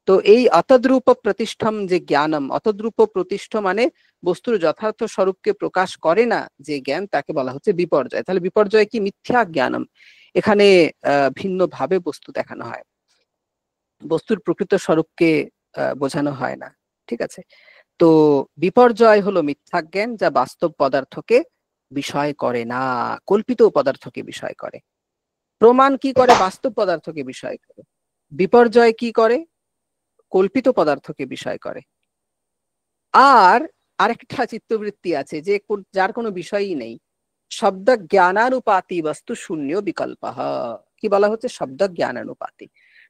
তো এই অতদ্রূপ প্রতিষ্ঠম যে জ্ঞানম, অতদ্রূপ প্রতিষ্ঠ মানে বস্তুর যথার্থ স্বরূপকে প্রকাশ করে না যে জ্ঞান, তাকে বলা হচ্ছে বিপর্যয়। তাহলে বিপর্যয় কি? মিথ্যা জ্ঞানম। এখানে ভিন্ন ভাবে বস্তু দেখানো হয়, বস্তুর প্রকৃত স্বরূপকে বোঝানো হয় না। ঠিক আছে, তো বিপর্যয় হলো মিথ্যা জ্ঞান যা বাস্তব পদার্থকে বিষয় করে না, কল্পিত পদার্থকে বিষয় করে। প্রমাণ কি করে? বাস্তব পদার্থকে বিষয় করে। বিপর্যয় কি করে? কল্পিত পদার্থকে বিষয় করে। আর আরেকটা চিত্তবৃত্তি আছে যে যার কোনো বিষয়ই নেই, শব্দ জ্ঞানানুপাতি বস্তু শূন্য বিকল্প। কি বলা হচ্ছে? শব্দ জ্ঞানানুপাতি,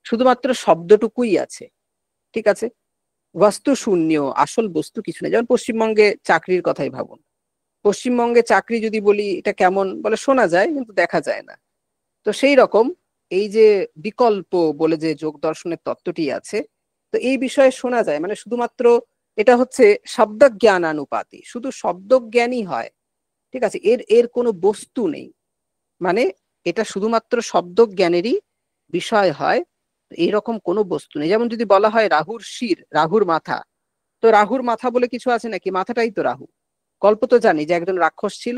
শুধুমাত্র শব্দটুকুই আছে। ঠিক আছে, বস্তু শূন্য, আসল বস্তু কিছু নেই। যেমন পশ্চিমবঙ্গে চাকরির কথাই ভাবুন। পশ্চিমবঙ্গে চাকরি যদি বলি, এটা কেমন বলে? শোনা যায় কিন্তু দেখা যায় না। তো সেই রকম এই যে বিকল্প বলে যে যোগ দর্শনের তত্ত্বটি আছে, তো এই বিষয়ে শোনা যায়, মানে শুধুমাত্র এটা হচ্ছে শব্দ জ্ঞানানুপাতি, শুধু শব্দ জ্ঞানই হয়। ঠিক আছে, এর এর কোনো বস্তু নেই, মানে এটা শুধুমাত্র শব্দ জ্ঞানেরই বিষয় হয়, এইরকম কোনো বস্তু নেই। যেমন যদি বলা হয় রাহুর শির, রাহুর মাথা, তো রাহুর মাথা বলে কিছু আছে নাকি? মাথাটাই তো রাহু। গল্প তো জানি যে একজন রাক্ষস ছিল,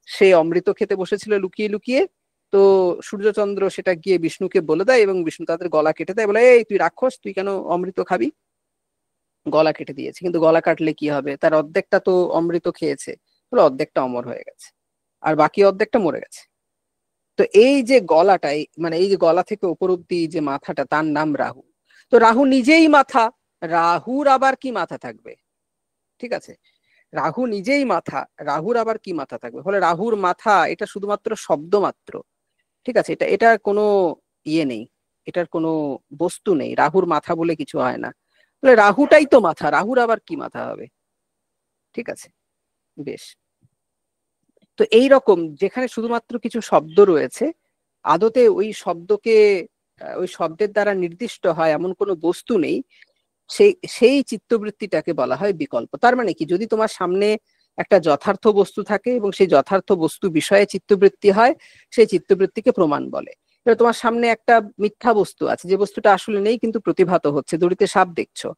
সে অমৃত খেতে বসেছিল লুকিয়ে লুকিয়ে। তো সূর্যচন্দ্র সেটা গিয়ে বিষ্ণুকে বলে দেয় এবং বিষ্ণু তাদের গলা কেটে দেয়, বলে এই তুই রাক্ষস, তুই কেন অমৃত খাবি? গলা কেটে দিয়েছে, কিন্তু গলা কাটলে কি হবে? তার অর্ধেকটা তো অমৃত খেয়েছে, বলে অর্ধেকটা অমর হয়ে গেছে, আর বাকি অর্ধেকটা মরে গেছে। তো এই যে গলাটাই, মানে এই যে গলা থেকে উপর অব্দি যে মাথাটা, তার নাম রাহু। তো রাহু নিজেই মাথা, রাহুর আবার কি মাথা থাকবে? ঠিক আছে, রাহু নিজেই মাথা, রাহুর আবার কি মাথা থাকবে? ফলে রাহুর মাথা এটা শুধুমাত্র শব্দ মাত্র। ঠিক আছে, এটা কোনো ইয়ে নেই, এটার কোনো বস্তু নেই, রাহুর মাথা বলে কিছু হয় না। বলে রাহুটাই তো মাথা, রাহুর আবার কি মাথা হবে? ঠিক আছে, বেশ। তো এই রকম যেখানে শুধুমাত্র কিছু শব্দ রয়েছে, আদতে ওই শব্দকে ওই শব্দের দ্বারা নির্দিষ্ট হয় এমন কোনো বস্তু নেই, সেই সেই চিত্তবৃত্তিটাকে বলা হয় বিকল্প। তার মানে কি? যদি তোমার সামনে একটা যথার্থ বস্তু থাকে এবং সেই যথার্থ বস্তু বিষয়ে চিত্তবৃত্তি হয়, সেই চিত্তবৃত্তিকে প্রমাণ বলে। এবার তোমার সামনে একটা মিথ্যা বস্তু আছে, যে বস্তুটা আসলে নেই কিন্তু প্রতিভাত হচ্ছে, দড়িতে সাপ দেখছো,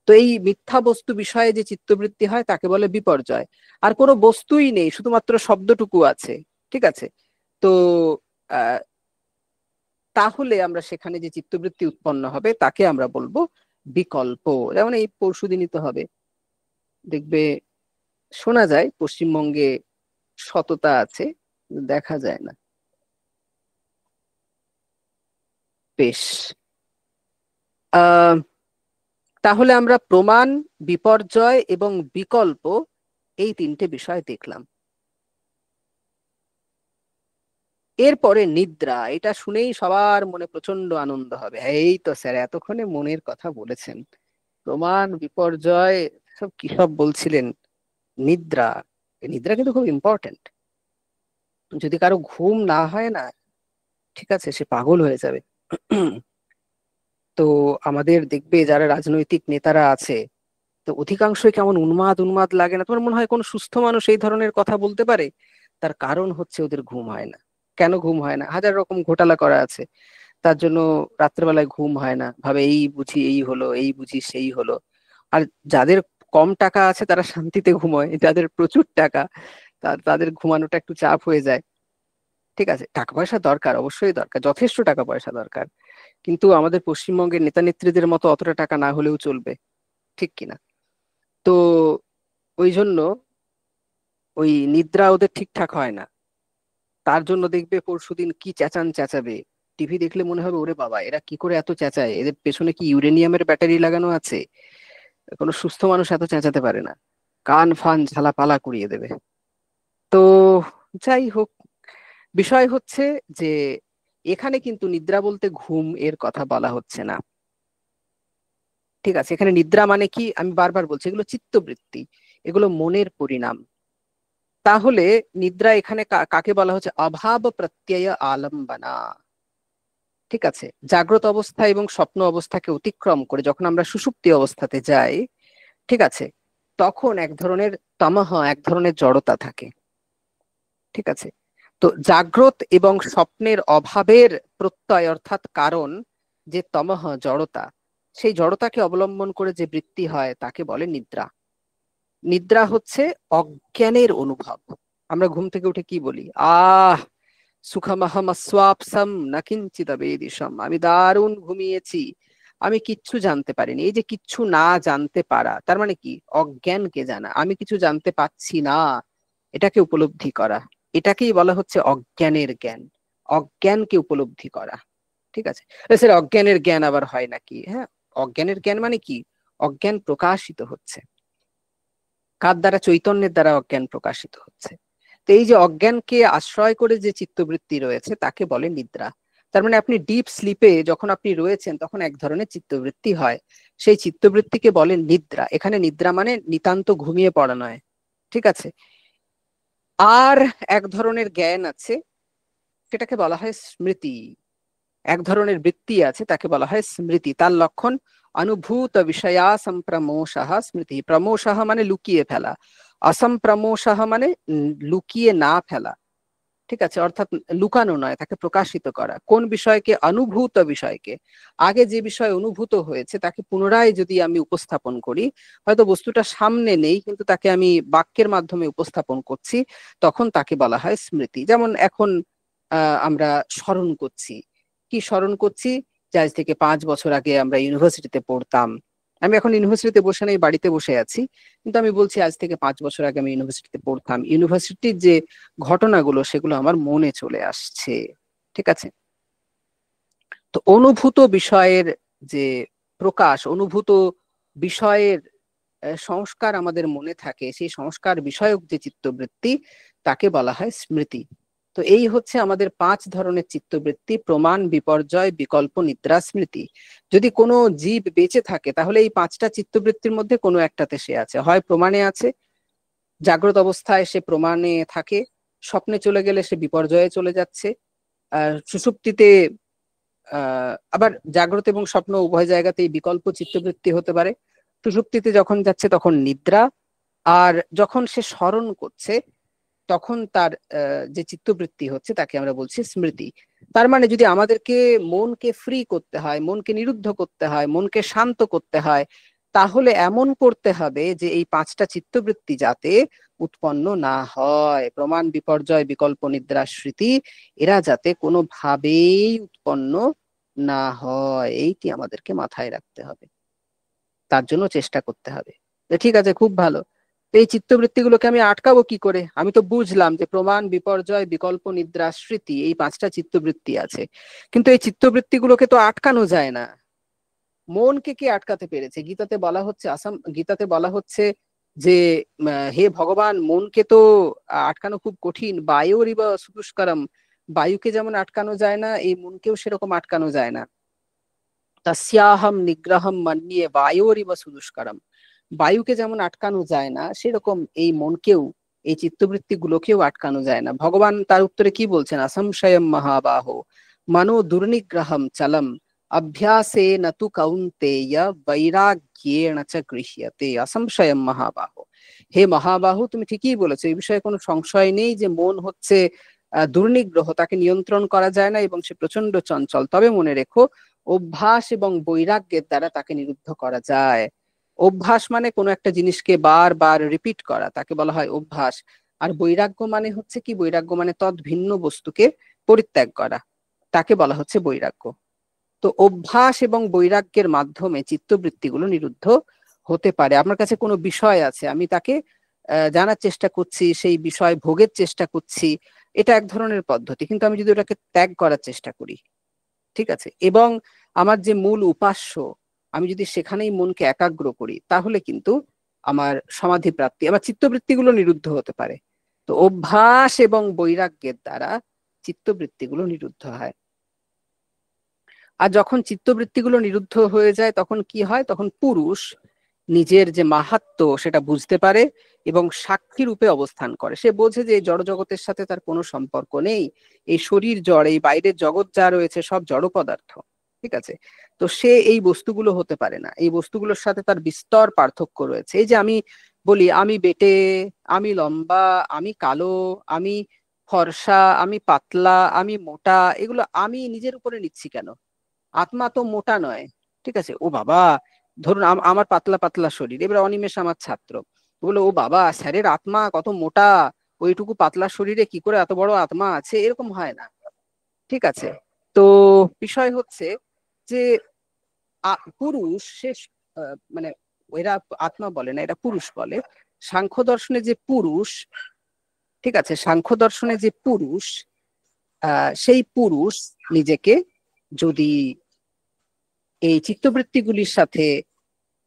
তো এই মিথ্যা বস্তু বিষয়ে যে চিত্তবৃত্তি হয় তাকে বলে বিপর্যয়। আর কোনো বস্তুই নেই, শুধুমাত্র শব্দটুকু আছে। ঠিক আছে, তো আহ তাহলে আমরা সেখানে যে চিত্তবৃত্তি উৎপন্ন হবে তাকে আমরা বলবো বিকল্প। যেমন এই পরশুদিনই তো হবে, দেখবে শোনা যায় পশ্চিমবঙ্গে সততা আছে, দেখা যায় না। বেশ, আহ তাহলে আমরা প্রমাণ, বিপর্যয় এবং বিকল্প, এই তিনটে বিষয় দেখলাম। এরপরে নিদ্রা, এটা শুনেই সবার মনে প্রচন্ড আনন্দ হবে। এই তো স্যার এতক্ষণে মনের কথা বলেছেন, প্রমাণ, বিপর্যয়, সব কি সব বলছিলেন। নিদ্রা, এই নিদ্রা কিন্তু খুব ইম্পর্টেন্ট। যদি কারো ঘুম না হয় না, ঠিক আছে, সে পাগল হয়ে যাবে। তো আমাদের দেখবে যারা রাজনৈতিক নেতারা আছে, তো অধিকাংশই কেমন উন্মাদ উন্মাদ লাগে না? তোমার মনে হয় কোন সুস্থ মানুষ এই ধরনের কথা বলতে পারে? তার কারণ হচ্ছে ওদের ঘুম হয় না। কেন ঘুম হয় না? হাজার রকম ঘোটালা করা আছে, তার জন্য রাত্রেবেলায় ঘুম হয় না, ভাবে এই বুঝি এই হলো, এই বুঝি সেই হলো। আর যাদের কম টাকা আছে তারা শান্তিতে ঘুমোয়, যাদের প্রচুর টাকা তাদের ঘুমানোটা একটু চাপ হয়ে যায়। ঠিক আছে, টাকা পয়সা দরকার, অবশ্যই দরকার, যথেষ্ট টাকা পয়সা দরকার, কিন্তু আমাদের পশ্চিমবঙ্গের নেতা নেত্রীদের মতো অতটা টাকা না হলেও চলবে, ঠিক কিনা? তো ওই জন্য ওই নিদ্রা ওদের ঠিকঠাক হয় না। তার জন্য দেখবে পরশুদিন কি চেঁচাবে। টিভি দেখলে মনে হবে ওরে বাবা এরা কি করে এত চেঁচায়, এদের পেছনে কি ইউরেনিয়ামের ব্যাটারি লাগানো আছে? কোনো সুস্থ মানুষ এত চেঁচাতে পারে না, কান ফান ঝালাপালা করিয়ে দেবে। তো যাই হোক, বিষয় হচ্ছে যে এখানে কিন্তু নিদ্রা বলতে ঘুম এর কথা বলা হচ্ছে না। ঠিক আছে, এখানে নিদ্রা মানে কি, আমি বারবার বলছি এগুলো চিত্তবৃত্তি, এগুলো মনের পরিণাম। তাহলে নিদ্রা এখানে কাকে বলা হচ্ছে? অভাব প্রত্যয় আলম্বনা। ঠিক আছে, জাগ্রত অবস্থা এবং স্বপ্ন অবস্থাকে অতিক্রম করে যখন আমরা সুষুপ্তি অবস্থাতে যাই, ঠিক আছে, তখন এক ধরনের তমহ, এক ধরনের জড়তা থাকে। ঠিক আছে, তো জাগ্রত এবং স্বপ্নের অভাবের প্রত্যয় অর্থাৎ কারণ যে তমহ, জড়তা, সেই জড়তাকে অবলম্বন করে যে বৃত্তি হয় তাকে বলে নিদ্রা। নিদ্রা হচ্ছে অজ্ঞানের অনুভব। আমরা ঘুম থেকে উঠে কি বলি? সুখমহম অস্বাপসম না কিঞ্চিত বেদিশম, আমি দারুণ ঘুমিয়েছি, আমি কিচ্ছু জানতে পারিনি। এই যে কিচ্ছু না জানতে পারা, তার মানে কি? অজ্ঞানকে জানা, আমি কিছু জানতে পাচ্ছি না, এটাকে উপলব্ধি করা, এটাকেই বলা হচ্ছে অজ্ঞানের জ্ঞান, অজ্ঞানকে উপলব্ধি করা। ঠিক আছে, স্যার অজ্ঞানের জ্ঞান আবার হয় নাকি? হ্যাঁ, অজ্ঞানের জ্ঞান মানে কি? অজ্ঞান প্রকাশিত হচ্ছে কার দ্বারা? চৈতন্যের দ্বারা অজ্ঞান প্রকাশিত হচ্ছে। তো এই যে অজ্ঞানকে আশ্রয় করে যে চিত্তবৃত্তি রয়েছে তাকে বলে নিদ্রা। তার মানে আপনি ডিপ স্লিপে যখন আপনি রয়েছেন তখন এক ধরনের চিত্তবৃত্তি হয়, সেই চিত্তবৃত্তিকে বলে নিদ্রা। এখানে নিদ্রা মানে নিতান্ত ঘুমিয়ে পড়া নয়। ঠিক আছে, আর এক ধরনের জ্ঞান আছে, সেটাকে বলা হয় স্মৃতি। এক ধরনের বৃত্তি আছে, তাকে বলা হয় স্মৃতি। তার লক্ষণ অনুভূত বিষয়া সম্প্রমোষঃ স্মৃতি। প্রমোষঃ মানে লুকিয়ে ফেলা, অসম্প্রমোষঃ মানে লুকিয়ে না ফেলা। ঠিক আছে, অর্থাৎ লুকানো নয়, তাকে প্রকাশিত করা। কোন বিষয়কে? অনুভূত বিষয়কে। আগে যে বিষয় অনুভূত হয়েছে তাকে পুনরায় যদি আমি উপস্থাপন করি, হয়তো বস্তুটা সামনে নেই কিন্তু তাকে আমি বাক্যের মাধ্যমে উপস্থাপন করছি, তখন তাকে বলা হয় স্মৃতি। যেমন এখন আমরা স্মরণ করছি। কি স্মরণ করছি? যে আজ থেকে 5 বছর আগে আমরা ইউনিভার্সিটিতে পড়তাম। আমি এখন ইউনিভার্সিটিতে বসে নেই, বাড়িতে বসে আছি, কিন্তু আমি বলছি আজ থেকে 5 বছর আগে আমি ইউনিভার্সিটিতে পড়তাম। ইউনিভার্সিটির যে ঘটনাগুলো সেগুলো আমার মনে চলে আসছে। ঠিক আছে, তো অনুভূত বিষয়ের যে প্রকাশ, অনুভূত বিষয়ের সংস্কার আমাদের মনে থাকে, সেই সংস্কার বিষয়ক যে চিত্তবৃত্তি তাকে বলা হয় স্মৃতি। তো এই হচ্ছে আমাদের 5 ধরনের চিত্তবৃত্তি: প্রমাণ, বিপর্যয়, বিকল্প, নিদ্রা, স্মৃতি। যদি কোনো জীব বেঁচে থাকে তাহলে এই 5টা চিত্তবৃত্তির মধ্যে কোনো একটাতে সে আছে, হয় প্রমাণে আছে, জাগ্রত অবস্থায় সে প্রমাণে থাকে, স্বপ্নে চলে গেলে সে বিপর্যয়ে চলে যাচ্ছে, সুষুপ্তিতে আবার জাগ্রত এবং স্বপ্ন উভয় জায়গাতেই বিকল্প চিত্তবৃত্তি হতে পারে। সুষুপ্তিতে যখন যাচ্ছে তখন নিদ্রা, আর যখন সে স্মরণ করছে তখন তার যে চিত্তবৃত্তি হচ্ছে তাকে আমরা বলছি স্মৃতি। তার মানে যদি আমাদেরকে মনকে ফ্রি করতে হয়, মনকে নিরুদ্ধ করতে হয়, মনকে শান্ত করতে হয়, তাহলে এমন করতে হবে যে এই 5টা চিত্তবৃত্তি যাতে উৎপন্ন না হয়, প্রমাণ, বিপর্যয়, বিকল্প, নিদ্রা, স্মৃতি, এরা যাতে কোনোভাবেই উৎপন্ন না হয়, এইটি আমাদেরকে মাথায় রাখতে হবে, তার জন্য চেষ্টা করতে হবে। ঠিক আছে, খুব ভালো। এই চিত্তবৃত্তিগুলোকে আমি আটকাবো কি করে? আমি তো বুঝলাম যে প্রমাণ, বিপর্যয়, বিকল্প, নিদ্রা, স্মৃতি, এই 5টা চিত্তবৃত্তি আছে, কিন্তু এই চিত্তবৃত্তিগুলোকে তো আটকানো যায় না। মনকে কে আটকাতে পেরেছে? গীতাতে বলা হচ্ছে, গীতাতে বলা হচ্ছে যে হে ভগবান, মনকে তো আটকানো খুব কঠিন। বায়ুরিব সুদুষ্করম, বায়ুকে যেমন আটকানো যায় না, এই মনকেও সেরকম আটকানো যায় না। তস্যাহম নিগ্রহম মন্যে বায়োরিব সুদুষ্করম, বায়ুকে যেমন আটকানো যায় না সেরকম এই মনকেও, এই চিত্তবৃত্তি গুলোকেও আটকানো যায় না। ভগবান তার উত্তরে কি বলছেন? অসংশয়ম মহাবাহো মনো দুর্নিগ্রহম চলম অভ্যাসে নতু কৌন্তেয় বৈরাগ্যেণ চ গৃহ্যতে। অসংশয়ম মহাবাহো, হে মহাবাহু, তুমি ঠিকই বলেছো, এই বিষয়ে কোনো সংশয় নেই যে মন হচ্ছে দুর্নিগ্রহ, তাকে নিয়ন্ত্রণ করা যায় না এবং সে প্রচন্ড চঞ্চল। তবে মনে রেখো, অভ্যাস এবং বৈরাগ্যের দ্বারা তাকে নিরুদ্ধ করা যায়। অভ্যাস মানে কোনো একটা জিনিসকে বারবার রিপিট করা, তাকে বলা হয় অভ্যাস। আর বৈরাগ্য মানে হচ্ছে কি? বৈরাগ্য মানে তদ ভিন্ন বস্তুকে পরিত্যাগ করা, তাকে বলা হচ্ছে বৈরাগ্য। তো অভ্যাস এবং বৈরাগ্যের মাধ্যমে চিত্তবৃত্তিগুলো নিরুদ্ধ হতে পারে। আমার কাছে কোনো বিষয় আছে, আমি তাকে জানার চেষ্টা করছি, সেই বিষয় ভোগের চেষ্টা করছি, এটা এক ধরনের পদ্ধতি, কিন্তু আমি যদি ওটাকে ত্যাগ করার চেষ্টা করি, ঠিক আছে, এবং আমার যে মূল উপাস্য আমি যদি সেখানেই মনকে একাগ্র করি, তাহলে কিন্তু আমার সমাধি প্রাপ্তি, আমার চিত্তবৃত্তিগুলো নিরুদ্ধ হতে পারে। তো অভ্যাস এবং বৈরাগ্যের দ্বারা চিত্তবৃত্তিগুলো নিরুদ্ধ হয়। আর যখন চিত্তবৃত্তিগুলো নিরুদ্ধ হয়ে যায় তখন কি হয়, তখন পুরুষ নিজের যে মাহাত্ম্য সেটা বুঝতে পারে এবং সাক্ষী রূপে অবস্থান করে। সে বোঝে যে জড় জগতের সাথে তার কোনো সম্পর্ক নেই, এই শরীর জড়, এই বাইরের জগৎ যা রয়েছে সব জড় পদার্থ, ঠিক আছে। তো সে এই বস্তুগুলো হতে পারে না, এই বস্তুগুলোর সাথে তার বিস্তর পার্থক্য রয়েছে। এই যে আমি বলি আমি বেটে, আমি লম্বা, আমি কালো, আমি ফর্সা, আমি পাতলা, আমি মোটা, এগুলো আমি নিজের উপরে নিচ্ছি কেন? আত্মা তো মোটা নয়, ঠিক আছে। ও বাবা, ধরুন আমার পাতলা পাতলা শরীর, এবার অনিমেষ আমার ছাত্র, বলে ও বাবা স্যারের আত্মা কত মোটা, ওইটুকু পাতলা শরীরে কি করে এত বড় আত্মা আছে, এরকম হয় না, ঠিক আছে। তো বিষয় হচ্ছে যে পুরুষ সে মানে এরা আত্মা বলে না, এরা পুরুষ বলে। সাংখ্য দর্শনে যে পুরুষ, ঠিক আছে, সাংখ্য দর্শনে যে পুরুষ, সেই পুরুষ নিজেকে যদি এই চিত্তবৃত্তিগুলির সাথে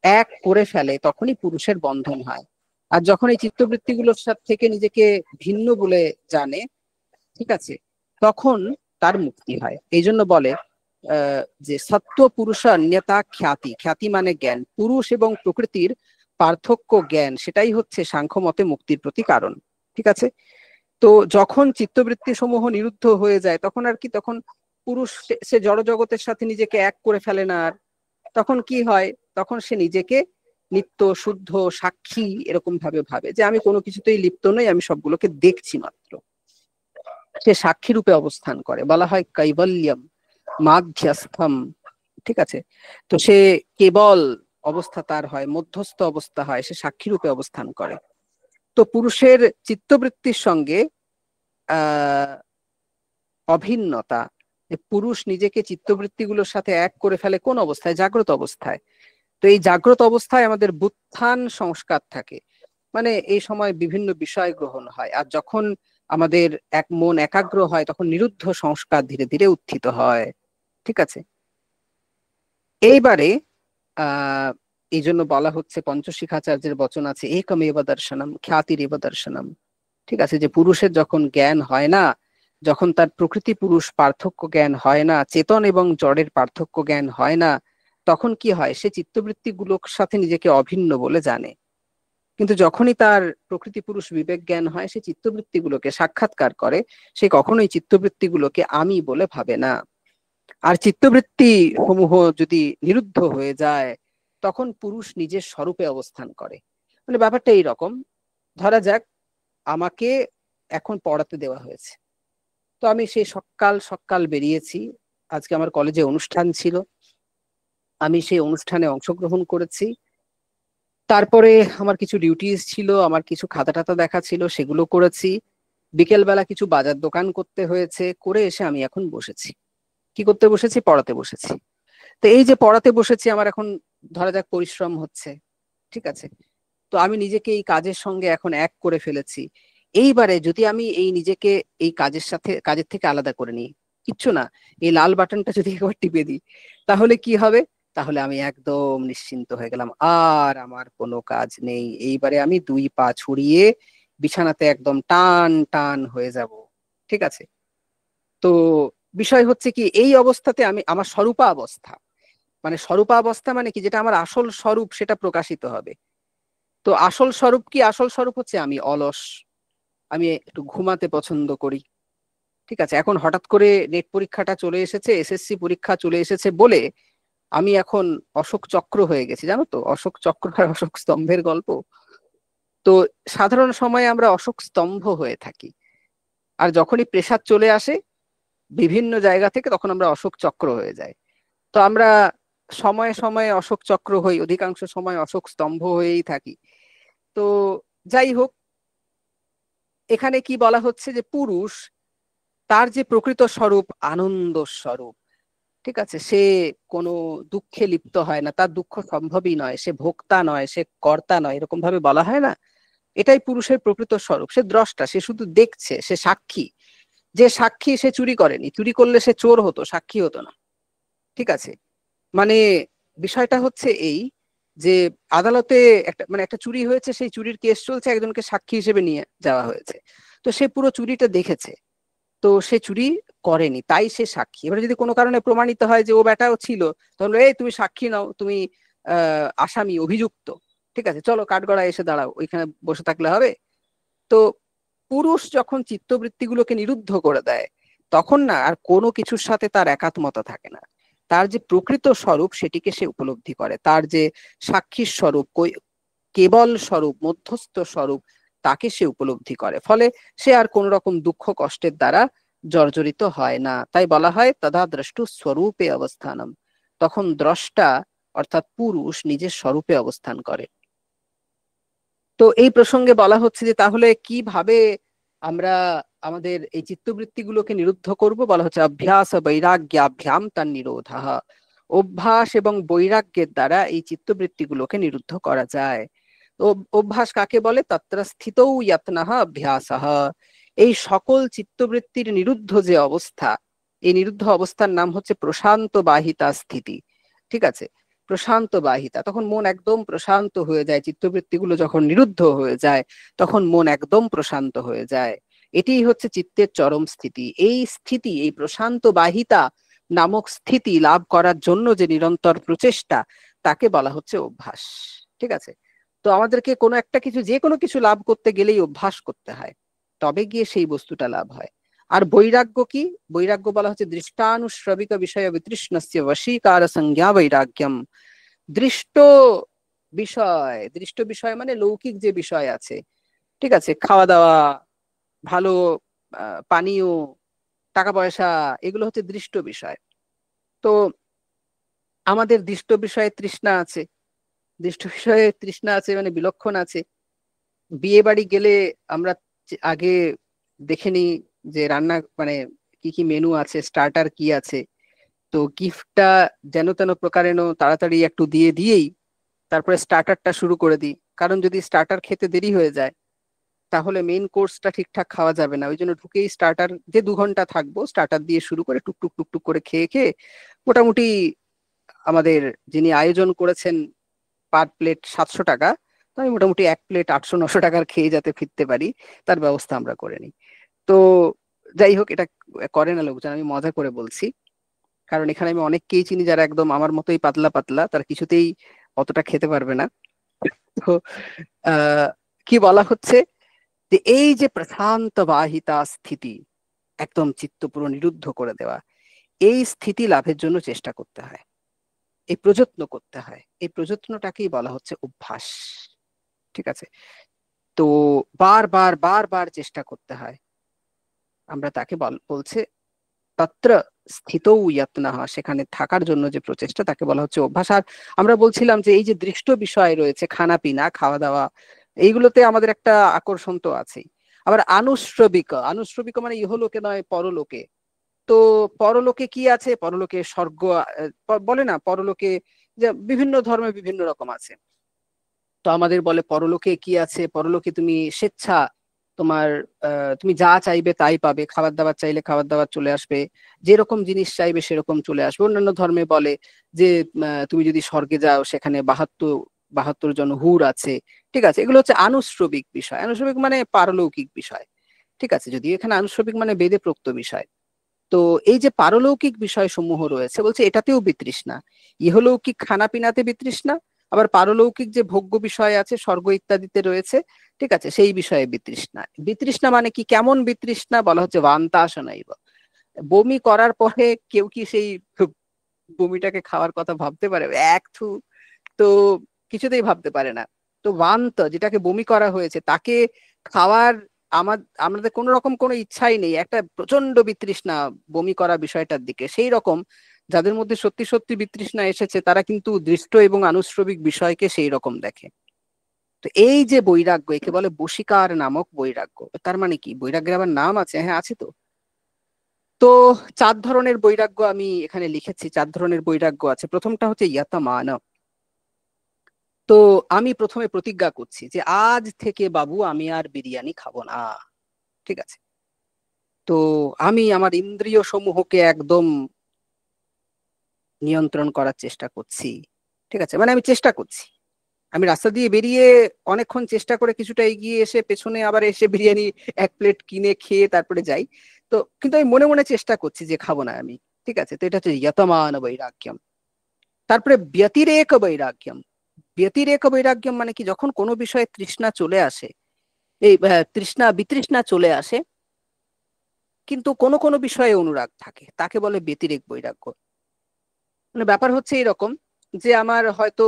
এক করে ফেলে তখনই পুরুষের বন্ধন হয়। আর যখন এই চিত্তবৃত্তিগুলোর সাথে থেকে নিজেকে ভিন্ন বলে জানে, ঠিক আছে, তখন তার মুক্তি হয়। এই জন্য বলে যে সত্য পুরুষ অন্যতা খ্যাতি, খ্যাতি মানে জ্ঞান, পুরুষ এবং প্রকৃতির পার্থক্য জ্ঞান, সেটাই হচ্ছে সাংখ্য মতে মুক্তির প্রতি কারণ, ঠিক আছে। তো যখন চিত্তবৃত্তি সমূহ নিরুদ্ধ হয়ে যায় তখন আর কি, তখন পুরুষ সে জড় জগতের সাথে নিজেকে এক করে ফেলে না আর। তখন কি হয়, তখন সে নিজেকে নিত্য শুদ্ধ সাক্ষী এরকম ভাবে ভাবে যে আমি কোনো কিছুতেই লিপ্ত নই, আমি সবগুলোকে দেখছি মাত্র। সে সাক্ষী রূপে অবস্থান করে, বলা হয় কৈবল্যম মাধ্যস্থম, ঠিক আছে। তো সে কেবল অবস্থা তার হয়, মধ্যস্থ অবস্থা হয়, সে সাক্ষী রূপে অবস্থান করে। তো পুরুষের চিত্তবৃত্তির সঙ্গে অভিন্নতা, যে পুরুষ নিজেকে চিত্তবৃত্তিগুলোর সাথে এক করে ফেলে কোন অবস্থায়? জাগ্রত অবস্থায়। তো এই জাগ্রত অবস্থায় আমাদের বুত্থান সংস্কার থাকে, মানে এই সময় বিভিন্ন বিষয় গ্রহণ হয়। আর যখন আমাদের এক মন একাগ্র হয় তখন নিরুদ্ধ সংস্কার ধীরে ধীরে উত্থিত হয়, ঠিক আছে। এইবারে এই জন্য বলা হচ্ছে, পঞ্চশিখাচার্যের বচন আছে, একমেব দর্শনম খ্যাতিরেব দর্শনম, ঠিক আছে, যে পুরুষের যখন জ্ঞান হয় না, যখন তার প্রকৃতি পুরুষ পার্থক্য জ্ঞান হয় না, চেতন এবং জড়ের পার্থক্য জ্ঞান হয় না, তখন কি হয়, সে চিত্তবৃত্তিগুলোর সাথে নিজেকে অভিন্ন বলে জানে। কিন্তু যখনই তার প্রকৃতি পুরুষ বিবেক জ্ঞান হয়, সে চিত্তবৃত্তিগুলোকে সাক্ষাৎকার করে, সে কখনোই চিত্তবৃত্তিগুলোকে আমি বলে ভাবে না। আর চিত্তবৃত্তি সমূহ যদি নিরুদ্ধ হয়ে যায় তখন পুরুষ নিজের স্বরূপে অবস্থান করে। মানে ব্যাপারটা এইরকম, ধরা যাক আমাকে এখন পড়াতে দেওয়া হয়েছে, তো আমি সেই সকাল সকাল বেরিয়েছি, আজকে আমার কলেজে অনুষ্ঠান ছিল, আমি সেই অনুষ্ঠানে অংশগ্রহণ করেছি, তারপরে আমার কিছু ডিউটিস ছিল, আমার কিছু খাতা টাতা দেখা ছিল, সেগুলো করেছি, বিকেল বেলা কিছু বাজার দোকান করতে হয়েছে, করে এসে আমি এখন বসেছি। কি করতে বসেছি? পড়াতে বসেছি। তো এই যে পড়াতে বসেছি, আমার এখন ধরা যাক পরিশ্রম হচ্ছে, ঠিক আছে। তো আমি নিজেকে এই কাজের সঙ্গে এখন এক করে ফেলেছি। এইবারে যদি আমি এই নিজেকে এই কাজের সাথে, কাজের থেকে আলাদা করে নিই, কিচ্ছু না, এই লাল বাটনটা যদি একবার টিপে দিই, তাহলে কি হবে? তাহলে আমি একদম নিশ্চিন্ত হয়ে গেলাম, আর আমার কোনো কাজ নেই। এইবারে আমি দুই পা ছড়িয়ে বিছানাতে একদম টান টান হয়ে যাব, ঠিক আছে। তো বিষয় হচ্ছে কি, এই অবস্থাতে আমি আমার স্বরূপাবস্থা, মানে স্বরূপাবস্থা মানে কি, যেটা আমার আসল স্বরূপ সেটা প্রকাশিত হবে। তো আসল স্বরূপ কি? আসল স্বরূপ হচ্ছে আমি অলস, আমি একটু ঘুমাতে পছন্দ করি, ঠিক আছে। এখন হঠাৎ করে নেট পরীক্ষাটা চলে এসেছে, এসএসসি পরীক্ষা চলে এসেছে বলে আমি এখন অশোক চক্র হয়ে গেছি, জানো তো, অশোক চক্র আর অশোক স্তম্ভের গল্প। তো সাধারণ সময়ে আমরা অশোক স্তম্ভ হয়ে থাকি, আর যখনই প্রেসার চলে আসে বিভিন্ন জায়গা থেকে তখন আমরা অশোক চক্র হয়ে যাই। তো আমরা সময়ে সময়ে অশোক চক্র হই, অধিকাংশ সময় অশোক স্তম্ভ হয়েই থাকি। তো যাই হোক, এখানে কি বলা হচ্ছে, যে পুরুষ তার যে প্রকৃত স্বরূপ আনন্দ স্বরূপ, ঠিক আছে, সে কোনো দুঃখে লিপ্ত হয় না, তার দুঃখ সম্ভবই নয়, সে ভোক্তা নয়, সে কর্তা নয়, এরকম ভাবে বলা হয় না। এটাই পুরুষের প্রকৃত স্বরূপ, সে দ্রষ্টা, সে শুধু দেখছে, সে সাক্ষী, যে সাক্ষী সে চুরি করেনি, চুরি করলে সে চোর হতো, সাক্ষী হতো না। ঠিক আছে, মানে বিষয়টা হচ্ছে এই যে আদালতে একটা চুরি হয়েছে, সেই চুরির কেস চলছে, একজনকে সাক্ষী হিসেবে নিয়ে যাওয়া হয়েছে। তো সে পুরো চুরিটা দেখেছে, তো সে চুরি করেনি, তাই সে সাক্ষী। এবার যদি কোনো কারণে প্রমাণিত হয় যে ও বেটাও ছিল, তাহলে এই তুমি সাক্ষী নাও, তুমি আসামি, অভিযুক্ত, ঠিক আছে, চলো কাঠগড়ায় এসে দাঁড়াও, ওইখানে বসে থাকলে হবে? তো পুরুষ যখন চিত্তবৃত্তিগুলোকে নিরুদ্ধ করে দেয়, তখন না আর কোনো কিছুর সাথে তার একাত্মতা থাকে না। তার যে প্রকৃত স্বরূপ সেটিকে সে উপলব্ধি করে, তার যে সাক্ষীর স্বরূপ, কেবল স্বরূপ, মধ্যস্থ স্বরূপ, তাকে সে উপলব্ধি করে। ফলে সে আর কোন রকম দুঃখ কষ্টের দ্বারা জর্জরিত হয় না। তাই বলা হয় তদা দ্রষ্টু স্বরূপে অবস্থানম, তখন দ্রষ্টা অর্থাৎ পুরুষ নিজের স্বরূপে অবস্থান করে। তো এই প্রসঙ্গে বলা হচ্ছে যে তাহলে কিভাবে আমরা আমাদের এই চিত্তবৃত্তিগুলোকে নিরুদ্ধ করব। বলা হচ্ছে অভ্যাস বৈরাগ্যাভ্যাম তার নিরোধः, অভ্যাস এবং বৈরাগ্যের দ্বারা এই চিত্তবৃত্তিগুলোকে নিরুদ্ধ করা যায়। তো অভ্যাস কাকে বলে? তত্র স্থিতৌ যত্নঃ অভ্যাসঃ, এই সকল চিত্তবৃত্তির নিরুদ্ধ যে অবস্থা, এই নিরুদ্ধ অবস্থার নাম হচ্ছে প্রশান্ত বাহিতা স্থিতি। ঠিক আছে, প্রশান্ত বাহিতা, তখন মন একদম প্রশান্ত হয়ে যায়। চিত্তবৃত্তিগুলো যখন নিরুদ্ধ হয়ে যায়, তখন মন একদম প্রশান্ত হয়ে যায়। এটিই হচ্ছে চিত্তের চরম স্থিতি। এই স্থিতি, এই প্রশান্ত বাহিতা নামক স্থিতি লাভ করার জন্য যে নিরন্তর প্রচেষ্টা, তাকে বলা হচ্ছে অভ্যাস। ঠিক আছে, তো আমাদেরকে কোনো একটা কিছু, যে কোনো কিছু লাভ করতে গেলেই অভ্যাস করতে হয়, তবে গিয়ে সেই বস্তুটা লাভ হয়। আর বৈরাগ্য কি? বৈরাগ্য বলা হচ্ছে দৃষ্টানুশ্রবিক বিষয় বিতৃষ্ণস্য বশীকার সংজ্ঞা বৈরাগ্যম। দৃষ্ট বিষয়, দৃষ্ট বিষয় মানে লৌকিক যে বিষয় আছে, ঠিক আছে, খাওয়া দাওয়া, ভালো পানীয়, টাকা পয়সা, এগুলো হচ্ছে দৃষ্ট বিষয়। তো আমাদের দৃষ্ট বিষয়ে তৃষ্ণা আছে, দৃষ্ট বিষয়ে তৃষ্ণা আছে মানে বিলক্ষণ আছে। বিয়ে বাড়ি গেলে আমরা আগে দেখে নিই যে রান্না মানে কি কি মেনু আছে, স্টার্টার কি আছে। তো গিফটটা যেন তেন প্রকারেণ তাড়াতাড়ি একটু দিয়ে দিয়েই তারপরে স্টার্টারটা শুরু করে দিই, কারণ যদি স্টার্টার খেতে দেরি হয়ে যায় তাহলে মেইন কোর্সটা ঠিকঠাক খাওয়া যাবে না। ওই জন্য ঢুকেই স্টার্টার, যে 2 ঘন্টা থাকবো স্টার্টার দিয়ে শুরু করে টুকটুক টুকটুক করে খেয়ে খেয়ে মোটামুটি আমাদের যিনি আয়োজন করেছেন পার প্লেট 700 টাকা, তো আমি মোটামুটি এক প্লেট 800-900 টাকার খেয়ে যাতে ফিরতে পারি তার ব্যবস্থা আমরা করে নিই। তো যাই হোক, এটা করে না লোকজন, আমি মজা করে বলছি, কারণ এখানে আমি অনেককেই চিনি যারা একদম আমার মতোই পাতলা পাতলা, তারা কিছুতেই অতটা খেতে পারবে না। তো আহ কি বলা হচ্ছে যে এই যে প্রশান্ত বাহিতা স্থিতি, একদম চিত্ত পুরো নিরুদ্ধ করে দেওয়া, এই স্থিতি লাভের জন্য চেষ্টা করতে হয়, এই প্রযত্ন করতে হয়। এই প্রযত্নটাকেই বলা হচ্ছে অভ্যাস। ঠিক আছে, তো বারবার বারবার চেষ্টা করতে হয়, আমরা তাকে বলছে তত্র স্থিতৌ যত্নঃ, সেখানে থাকার জন্য যে প্রচেষ্টা, তাকে বলা হচ্ছে অভ্যাস। আর আমরা বলছিলাম যে এই যে দৃষ্ট বিষয় রয়েছে, খানা পিনা, খাওয়া দাওয়া, এইগুলোতে আমাদের একটা আকর্ষণ তো আছেই। আবার আনুশ্রবিক, আনুশ্রবিক মানে ইহলোকে নয় পরলোকে। তো পরলোকে কি আছে? পরলোকে স্বর্গ, বলে না পরলোকে, যে বিভিন্ন ধর্মে বিভিন্ন রকম আছে। তো আমাদের বলে পরলোকে কি আছে, পরলোকে তুমি স্বেচ্ছা, তোমার তুমি যা চাইবে তাই পাবে, খাবার দাবার চাইলে খাবার দাবার চলে আসবে, যেরকম জিনিস চাইবে সেরকম চলে আসবে। অন্যান্য ধর্মে বলে যে তুমি যদি স্বর্গে যাও সেখানে 72 জন হুর আছে। ঠিক আছে, এগুলো হচ্ছে আনুশ্রবিক বিষয়। আনুশ্রবিক মানে পারলৌকিক বিষয়। ঠিক আছে, যদিও এখানে আনুশ্রবিক মানে বেদে প্রোক্ত বিষয়। তো এই যে পারলৌকিক বিষয় সমূহ রয়েছে, বলছে এটাতেও বিতৃষ্ণা। ইহলৌকিক খানাপিনাতে বিতৃষ্ণা, আবার পারলৌকিক যে ভোগ্য বিষয় আছে স্বর্গ ইত্যাদিতে রয়েছে, ঠিক আছে, সেই বিষয়ে বিতৃষ্ণা। বিতৃষ্ণা মানে কি? কেমন বিতৃষ্ণা? বলা হচ্ছে বান্তাসনাইব, বমি করার পরে কেউ কি সেই বমিটাকে খাওয়ার কথা ভাবতে পারে? এক থু, তো কিছুতেই ভাবতে পারে না। তো বান্ত, যেটাকে বমি করা হয়েছে তাকে খাওয়ার আমাদের কোন রকম কোনো ইচ্ছাই নেই, একটা প্রচন্ড বিতৃষ্ণা বমি করা বিষয়টার দিকে। সেই রকম যাদের মধ্যে সত্যি সত্যি বিতৃষ্ণা এসেছে তারা কিন্তু দৃষ্ট এবং আনুশ্রবিক বিষয়কে সেই রকম দেখে। তো এই যে বৈরাগ্য, একে বলে বশীকার নামক বৈরাগ্য। তার মানে কি? বৈরাগ্যের আবার নাম আছে? হ্যাঁ আছে তো। তো 4 ধরনের বৈরাগ্য আমি এখানে লিখেছি, 4 ধরনের বৈরাগ্য আছে। প্রথমটা হচ্ছে ইয়াতমান। তো আমি প্রথমে প্রতিজ্ঞা করছি যে আজ থেকে বাবু আমি আর বিরিয়ানি খাবো না। ঠিক আছে, তো আমি আমার ইন্দ্রিয় সমূহকে একদম নিয়ন্ত্রণ করার চেষ্টা করছি, ঠিক আছে, মানে আমি চেষ্টা করছি। আমি রাস্তা দিয়ে বেরিয়ে অনেকক্ষণ চেষ্টা করে কিছুটা এগিয়ে এসে পেছনে আবার এসে বিরিয়ানি 1 প্লেট কিনে খেয়ে তারপরে যাই। তো কিন্তু আমি মনে মনে চেষ্টা করছি যে খাবো না আমি, ঠিক আছে। তো এটা হচ্ছে ইয়তমান বৈরাগ্যম। তারপরে ব্যতিরেক বৈরাগ্যম। ব্যতিরেক বৈরাগ্যম মানে কি, যখন কোনো বিষয়ে তৃষ্ণা চলে আসে, এই তৃষ্ণা বিতৃষ্ণা চলে আসে, কিন্তু কোনো কোনো বিষয়ে অনুরাগ থাকে, তাকে বলে ব্যতিরেক বৈরাগ্য। মানে ব্যাপার হচ্ছে এরকম যে আমার হয়তো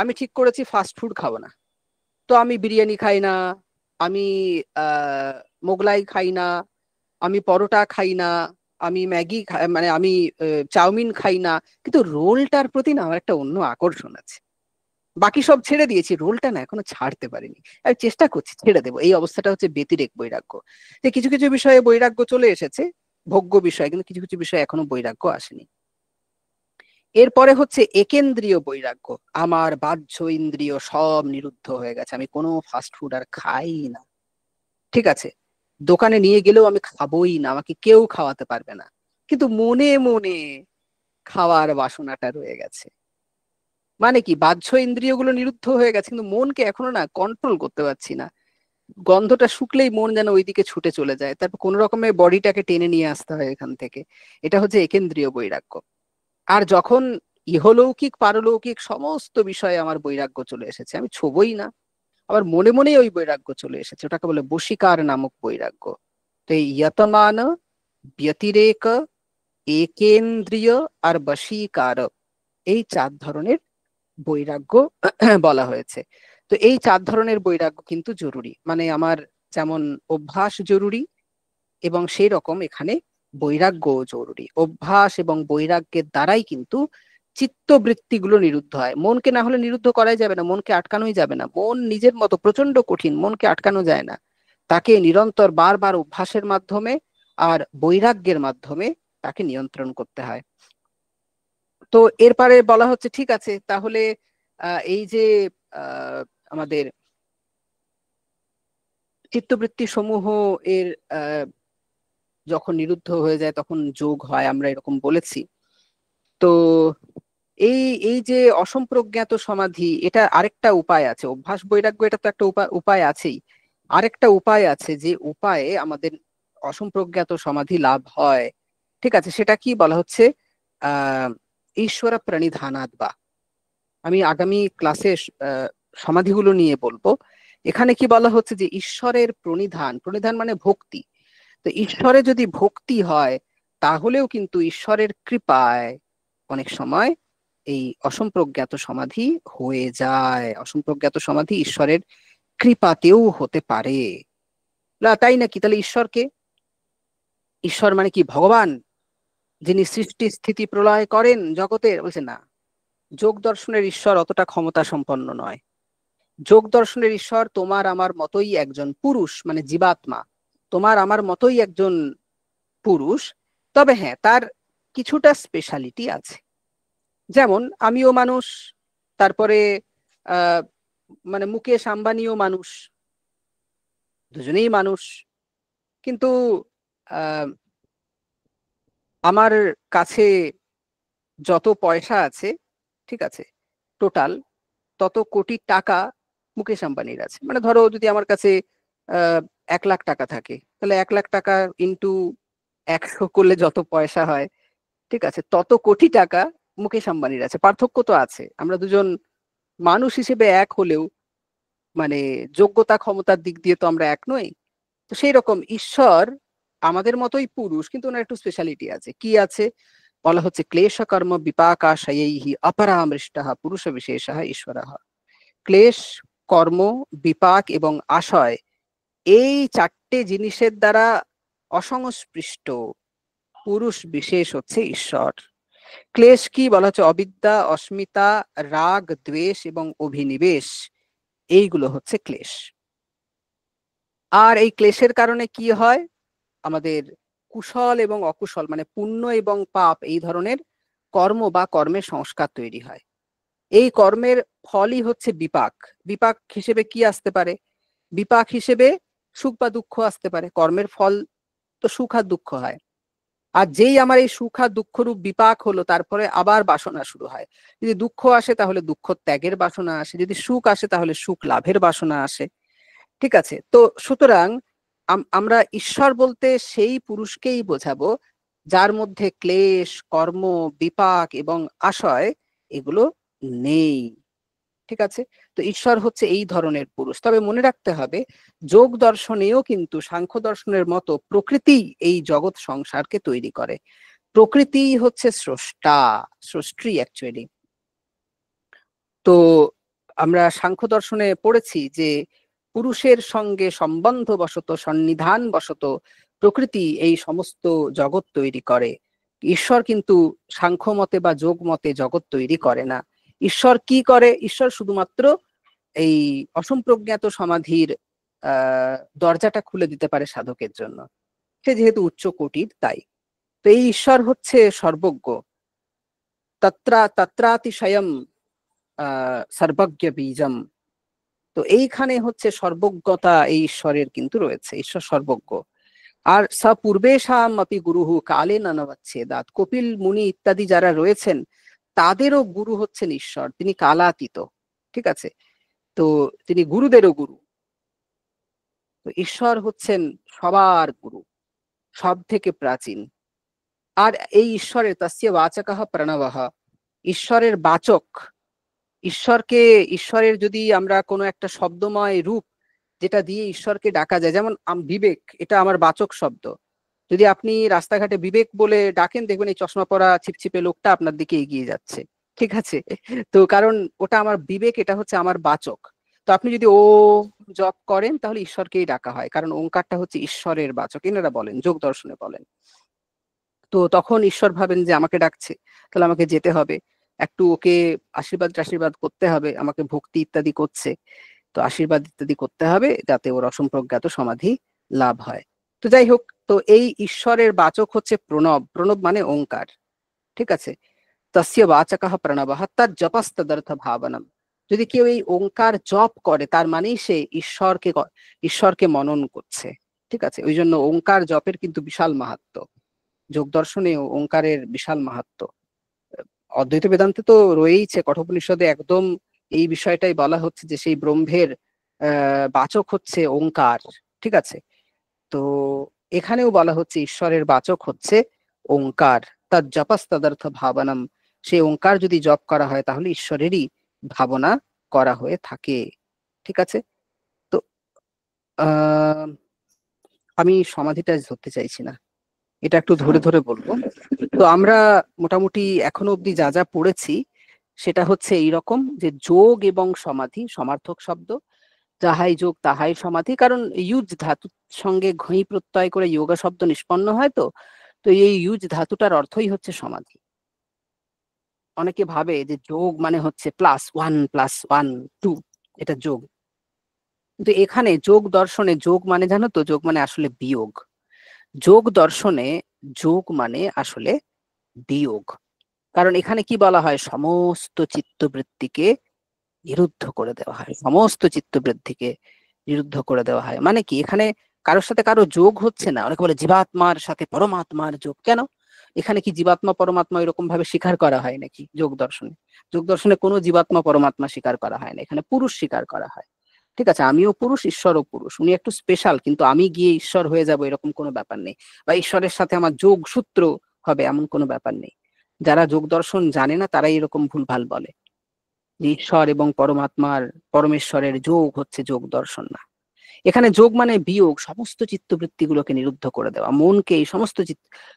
আমি ঠিক করেছি ফাস্ট ফুড খাবো না, তো আমি বিরিয়ানি খাই না, আমি মোগলাই খাই না, আমি পরোটা খাই না, আমি ম্যাগি মানে আমি চাউমিন খাই না, কিন্তু রোলটার প্রতি না আমার একটা অন্য আকর্ষণ আছে। বাকি সব ছেড়ে দিয়েছি, রোলটা না এখনো ছাড়তে পারিনি। আমি চেষ্টা করছি ছেড়ে দেবো। এই অবস্থাটা হচ্ছে ব্যতিরেক বৈরাগ্য। যে কিছু কিছু বিষয়ে বৈরাগ্য চলে এসেছে, ভোগ্য বিষয়, কিন্তু কিছু কিছু বিষয়ে এখনো বৈরাগ্য আসেনি। এরপরে হচ্ছে একেন্দ্রীয় বৈরাগ্য। আমার বাহ্য ইন্দ্রিয় সব নিরুদ্ধ হয়ে গেছে, আমি কোনো ফাস্ট ফুড আর খাই না, ঠিক আছে। দোকানে নিয়ে গেলেও আমি খাবোই না, আমাকে কেউ খাওয়াতে পারবে না, কিন্তু মনে মনে খাওয়ার বাসনাটা রয়ে গেছে। মানে কি, বাহ্য ইন্দ্রিয়গুলো নিরুদ্ধ হয়ে গেছে, কিন্তু মনকে এখনো না কন্ট্রোল করতে পারছি না। গন্ধটা শুকলেই মন যেন ওইদিকে ছুটে চলে যায়, তারপর কোন রকমে বডিটাকে টেনে নিয়ে আসতে হয় এখান থেকে। এটা হচ্ছে একেন্দ্রীয় বৈরাগ্য। আর যখন ইহলৌকিক পারলৌকিক সমস্ত বিষয়ে আমার বৈরাগ্য চলে এসেছে, আমি ছোবই না, আবার মনে মনেই ওই বৈরাগ্য চলে এসেছে, ওটাকে বলে বশীকার নামক বৈরাগ্য। তো এই ইয়তমান, ব্যতিরেক, একেন্দ্রীয় আর বশীকার, এই 4 ধরনের বৈরাগ্য বলা হয়েছে। তো এই 4 ধরনের বৈরাগ্য কিন্তু জরুরি, মানে আমার যেমন অভ্যাস জরুরি, এবং সেই রকম এখানে বৈরাগ্য জরুরি। অভ্যাস এবং বৈরাগ্যের দ্বারাই কিন্তু চিত্তবৃত্তিগুলো নিরুদ্ধ হয়। মনকে না হলে নিরুদ্ধ করাই যাবে না, মনকে আটকানোই যাবে না। মন নিজের মতো প্রচন্ড কঠিন, মনকে আটকানো যায় না। তাকে নিরন্তর বারবার অভ্যাসের মাধ্যমে আর বৈরাগ্যের মাধ্যমে তাকে নিয়ন্ত্রণ করতে হয়। তো এরপরে বলা হচ্ছে ঠিক আছে, তাহলে এই যে আহ, আমাদের চিত্তবৃত্তি সমূহ এর যখন নিরুদ্ধ হয়ে যায় তখন যোগ হয়, আমরা এরকম বলেছি। তো এই এই যে অসম্প্রজ্ঞাত সমাধি, এটা আরেকটা উপায় আছে। অভ্যাস বৈরাগ্য এটা তো একটা উপায় আছেই, আরেকটা উপায় আছে যে উপায়ে আমাদের অসম্প্রজ্ঞাত সমাধি লাভ হয়, ঠিক আছে। সেটা কি বলা হচ্ছে, আহ ঈশ্বর প্রণিধানাৎ বা। আমি আগামী ক্লাসে সমাধিগুলো নিয়ে বলবো। এখানে কি বলা হচ্ছে যে ঈশ্বরের প্রণিধান, প্রণিধান মানে ভক্তি। তো ঈশ্বরে যদি ভক্তি হয়, তাহলেও কিন্তু ঈশ্বরের কৃপায় অনেক সময় এই অসম্প্রজ্ঞাত সমাধি হয়ে যায়। অসম্প্রজ্ঞাত সমাধি ঈশ্বরের কৃপাতেও হতে পারে। না তাই নাকি? তাহলে ঈশ্বরকে, ঈশ্বর মানে কি ভগবান, যিনি সৃষ্টি স্থিতি প্রলয় করেন জগতের? বলছে না, যোগ দর্শনের ঈশ্বর অতটা ক্ষমতা সম্পন্ন নয়। যোগ দর্শনের ঈশ্বর তোমার আমার মতোই একজন পুরুষ, মানে জীবাত্মা, তোমার আমার মতোই একজন পুরুষ। তবে হ্যাঁ, তার কিছুটা স্পেশালিটি আছে। যেমন আমিও মানুষ, তারপরে আহ মানে মুকেশ আম্বানিও মানুষ, দুজনেই মানুষ। কিন্তু আহ আমার কাছে যত পয়সা আছে, ঠিক আছে, টোটাল তত কোটি টাকা মুকেশ আম্বানির আছে। মানে ধরো যদি আমার কাছে আহ 1 লাখ টাকা থাকে, তাহলে 1 লাখ টাকা ইন্টু 100 করলে যত পয়সা হয়, ঠিক আছে, তত কোটি টাকা মুকেশ আম্বানির আছে। পার্থক্য তো আছে, আমরা দুজন মানুষ হিসেবে এক হলেও মানে যোগ্যতা ক্ষমতার দিক দিয়ে তো আমরা এক নই। তো সেই রকম ঈশ্বর আমাদের মতোই পুরুষ, কিন্তু ওনার একটু স্পেশালিটি আছে। কি আছে? বলা হচ্ছে ক্লেশ কর্ম বিপাকাশয়ৈহি অপরামৃষ্টঃ পুরুষ বিশেষঃ ঈশ্বরঃ। ক্লেশ, কর্ম, বিপাক এবং আশয়, এই 4টে জিনিসের দ্বারা অসংস্পৃষ্ট পুরুষ বিশেষ হচ্ছে ঈশ্বর। ক্লেশ কি বলা হচ্ছে? অবিদ্যা, অস্মিতা, রাগ, দ্বেষ এবং অভিনিবেশ, এইগুলো হচ্ছে ক্লেশ। আর এই ক্লেশের কারণে কি হয়? আমাদের কুশল এবং অকুশল, মানে পুণ্য এবং পাপ, এই ধরনের কর্ম বা কর্মের সংস্কার তৈরি হয়। এই কর্মের ফলই হচ্ছে বিপাক। বিপাক হিসেবে কি আসতে পারে? বিপাক হিসেবে সুখ বা দুঃখ আসতে পারে, কর্মের ফল তো সুখ আর দুঃখ হয়। আর যেই আমার এই সুখ আর দুঃখরূপ বিপাক হলো, তারপরে আবার বাসনা শুরু হয়। যদি দুঃখ আসে তাহলে দুঃখ ত্যাগের বাসনা আসে, যদি সুখ আসে তাহলে সুখ লাভের বাসনা আসে। ঠিক আছে, তো সুতরাং আমরা ঈশ্বর বলতে সেই পুরুষকেই বোঝাবো যার মধ্যে ক্লেশ, কর্ম, বিপাক এবং আশয় এগুলো নেই। ঠিক আছে, তো ঈশ্বর হচ্ছে এই ধরনের পুরুষ। তবে মনে রাখতে হবে, যোগ দর্শনেও কিন্তু সাংখ্য দর্শনের মতো প্রকৃতি এই জগৎ সংসারকে তৈরি করে। প্রকৃতি হচ্ছে স্রষ্টা, স্রষ্টি অ্যাকচুয়ালি। তো আমরা সাংখ্য দর্শনে পড়েছি যে পুরুষের সঙ্গে সম্বন্ধ বশত, সন্নিধান বশত প্রকৃতি এই সমস্ত জগৎ তৈরি করে। ঈশ্বর কিন্তু সাংখ্য মতে বা যোগ মতে জগৎ তৈরি করে না। ঈশ্বর কি করে? ঈশ্বর শুধুমাত্র এই অসম্প্রজ্ঞাত সমাধির দরজাটা খুলে দিতে পারে সাধকের জন্য। সে যেহেতু উচ্চ কোটির, তাই। তো এই ঈশ্বর হচ্ছে সর্বজ্ঞ, তত্রাতিশয়ম সর্বজ্ঞ বীজম। তো এইখানে হচ্ছে সর্বজ্ঞতা এই ঈশ্বরের কিন্তু রয়েছে, ঈশ্বর সর্বজ্ঞ। আর স পূর্বেশাম অপি গুরুহু কালে ননবচ্ছেদাত। কপিল মুনি ইত্যাদি যারা রয়েছেন তাদেরও গুরু হচ্ছেন ঈশ্বর, তিনি কালাতীত। ঠিক আছে, তো তিনি গুরুদেরও গুরু। তো ঈশ্বর হচ্ছেন সবার গুরু, সব থেকে প্রাচীন। আর এই ঈশ্বরের তস্য বাচকঃ প্রণবঃ, ঈশ্বরের বাচক। ঈশ্বরের যদি আমরা কোনো একটা শব্দময় রূপ যেটা দিয়ে ঈশ্বরকে ডাকা যায়, যেমন বিবেক, এটা আমার বাচক শব্দ। যদি আপনি রাস্তাঘাটে বিবেক বলে ডাকেন, দেখবেন এই চশমা পরা ছিপছিপে লোকটা আপনার দিকে এগিয়ে যাচ্ছে। ঠিক আছে, তো কারণ ওটা আমার বিবেক, এটা হচ্ছে আমার বাচক। তো আপনি যদি ওম জপ করেন তাহলে ঈশ্বরকেই ডাকা হয়, কারণ ওঙ্কারটা হচ্ছে ঈশ্বরের বাচক, এনারা বলেন, যোগ দর্শনে বলেন। তো তখন ঈশ্বর ভাবেন যে আমাকে ডাকছে, তাহলে আমাকে যেতে হবে, একটু ওকে আশীর্বাদ করতে হবে, আমাকে ভক্তি ইত্যাদি করছে, তো আশীর্বাদ ইত্যাদি করতে হবে যাতে ওর অসম্প্রজ্ঞাত সমাধি লাভ হয়। তো যাই হোক, তো এই ঈশ্বরের বাচক হচ্ছে প্রণব। প্রণব মানে ওঙ্কার। ঠিক আছে, তস্য বাচকঃ প্রণবঃ তৎ জপস্তদর্থ ভাবনম। যদি কেউ এই ওঙ্কার জপ করে, তার মানেই সে ঈশ্বরকে মনন করছে। ঠিক আছে, ওই জন্য ওঙ্কার জপের কিন্তু বিশাল মাহাত্ম্য। যোগ দর্শনে ওঙ্কারের বিশাল মাহাত্ম্য। অদ্বৈত বেদান্তে তো রয়েইছে, কঠোপনিষদে একদম এই বিষয়টাই বলা হচ্ছে যে সেই ব্রহ্মের বাচক হচ্ছে ওঙ্কার। ঠিক আছে, তো এখানেও বলা হচ্ছে ঈশ্বরের বাচক হচ্ছে ওঙ্কার। তার জপস্তদর্থ ভাবনম, সেই ওঙ্কার যদি জপ করা হয় তাহলে ঈশ্বরেরই ভাবনা করা হয়ে থাকে। ঠিক আছে, তো আমি সমাধিটা ধরতে চাইছি না, এটা একটু ধরে ধরে বলবো। তো আমরা মোটামুটি এখনো অব্দি যা যা পড়েছি সেটা হচ্ছে এইরকম, যে যোগ এবং সমাধি সমার্থক শব্দ, যাহাই যোগ তাহাই সমাধি। কারণ ইউজ ধাতুর সঙ্গে ঘই প্রত্যয় করে যোগা শব্দ নিষ্পন্ন হয়। তো তো এই ইউজ ধাতুটার অর্থই হচ্ছে সমাধি। অনেকে ভাবে যে যোগ মানে হচ্ছে +1+1=2, এটা যোগ। কিন্তু এখানে যোগ দর্শনে যোগ মানে, জানো তো, যোগ মানে আসলে বিয়োগ। যোগ দর্শনে যোগ মানে আসলে বিয়োগ। কারণ এখানে কি বলা হয়, সমস্ত চিত্তবৃত্তিকে নিরুদ্ধ করে দেওয়া হয়, সমস্ত চিত্তবৃত্তিকে নিরুদ্ধ করে দেওয়া হয়। মানে কি, এখানে কারোর সাথে কারো যোগ হচ্ছে না। অনেকে বলে জীবাত্মার সাথে পরমাত্মার যোগ। কেন? এখানে কি জীবাত্মা পরমাত্মা এরকম ভাবে স্বীকার করা হয় নাকি যোগ দর্শনে? যোগ দর্শনে কোনো জীবাত্মা পরমাত্মা স্বীকার করা হয় না, এখানে পুরুষ স্বীকার করা হয়। ঠিক আছে, আমিও পুরুষ, ঈশ্বরও পুরুষ, উনি একটু স্পেশাল, কিন্তু আমি গিয়ে ঈশ্বর হয়ে যাব এরকম কোনো ব্যাপার নেই, বা ঈশ্বরের সাথে আমার যোগ সূত্র হবে এমন কোনো ব্যাপার নেই। যারা যোগ দর্শন জানে না তারাই এরকম ভুলভাল বলে যে ঈশ্বর এবং পরমেশ্বরের যোগ হচ্ছে যোগ দর্শন। না, এখানে যোগ মানে বিয়োগ, সমস্ত চিত্তবৃত্তিগুলোকে নিরুদ্ধ করে দেওয়া, মনকে এই সমস্ত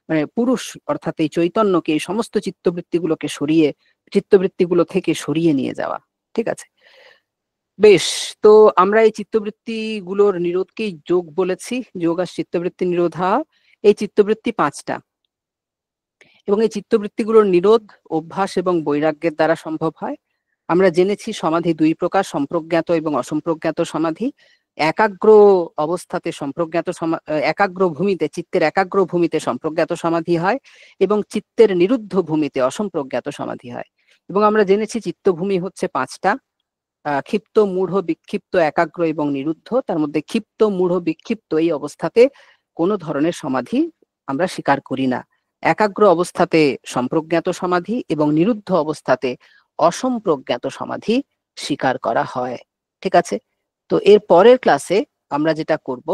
মানে পুরুষ অর্থাৎ এই চৈতন্যকে এই সমস্ত চিত্তবৃত্তিগুলো থেকে সরিয়ে নিয়ে যাওয়া। ঠিক আছে, বেশ। তো আমরা এই চিত্তবৃত্তিগুলোর নিরোধকেই যোগ বলেছি, যোগ আর চিত্তবৃত্তি নিরোধা। এই চিত্তবৃত্তি 5টা, এবং এই চিত্তবৃত্তিগুলোর নিরোধ অভ্যাস এবং বৈরাগ্যের দ্বারা সম্ভব হয়। আমরা জেনেছি সমাধি 2 প্রকার, সম্প্রজ্ঞাত এবং অসম্প্রজ্ঞাত সমাধি। একাগ্র অবস্থাতে একাগ্র ভূমিতে, চিত্তের একাগ্র ভূমিতে সম্প্রজ্ঞাত সমাধি হয়, এবং চিত্তের নিরুদ্ধ ভূমিতে অসম্প্রজ্ঞাত সমাধি হয়। এবং আমরা জেনেছি চিত্তভূমি হচ্ছে 5টা, ক্ষিপ্ত, মূঢ়, বিক্ষিপ্ত, একাগ্র এবং নিরুদ্ধ। তার মধ্যে ক্ষিপ্ত, মূঢ়, বিক্ষিপ্ত এই অবস্থাতে কোনো ধরনের সমাধি আমরা স্বীকার করি না। একাগ্র অবস্থাতে সম্প্রজ্ঞাত সমাধি এবং নিরুদ্ধ অবস্থাতে অসম্প্রজ্ঞাত সমাধি স্বীকার করা হয়। ঠিক আছে, তো এর পরের ক্লাসে আমরা যেটা করব,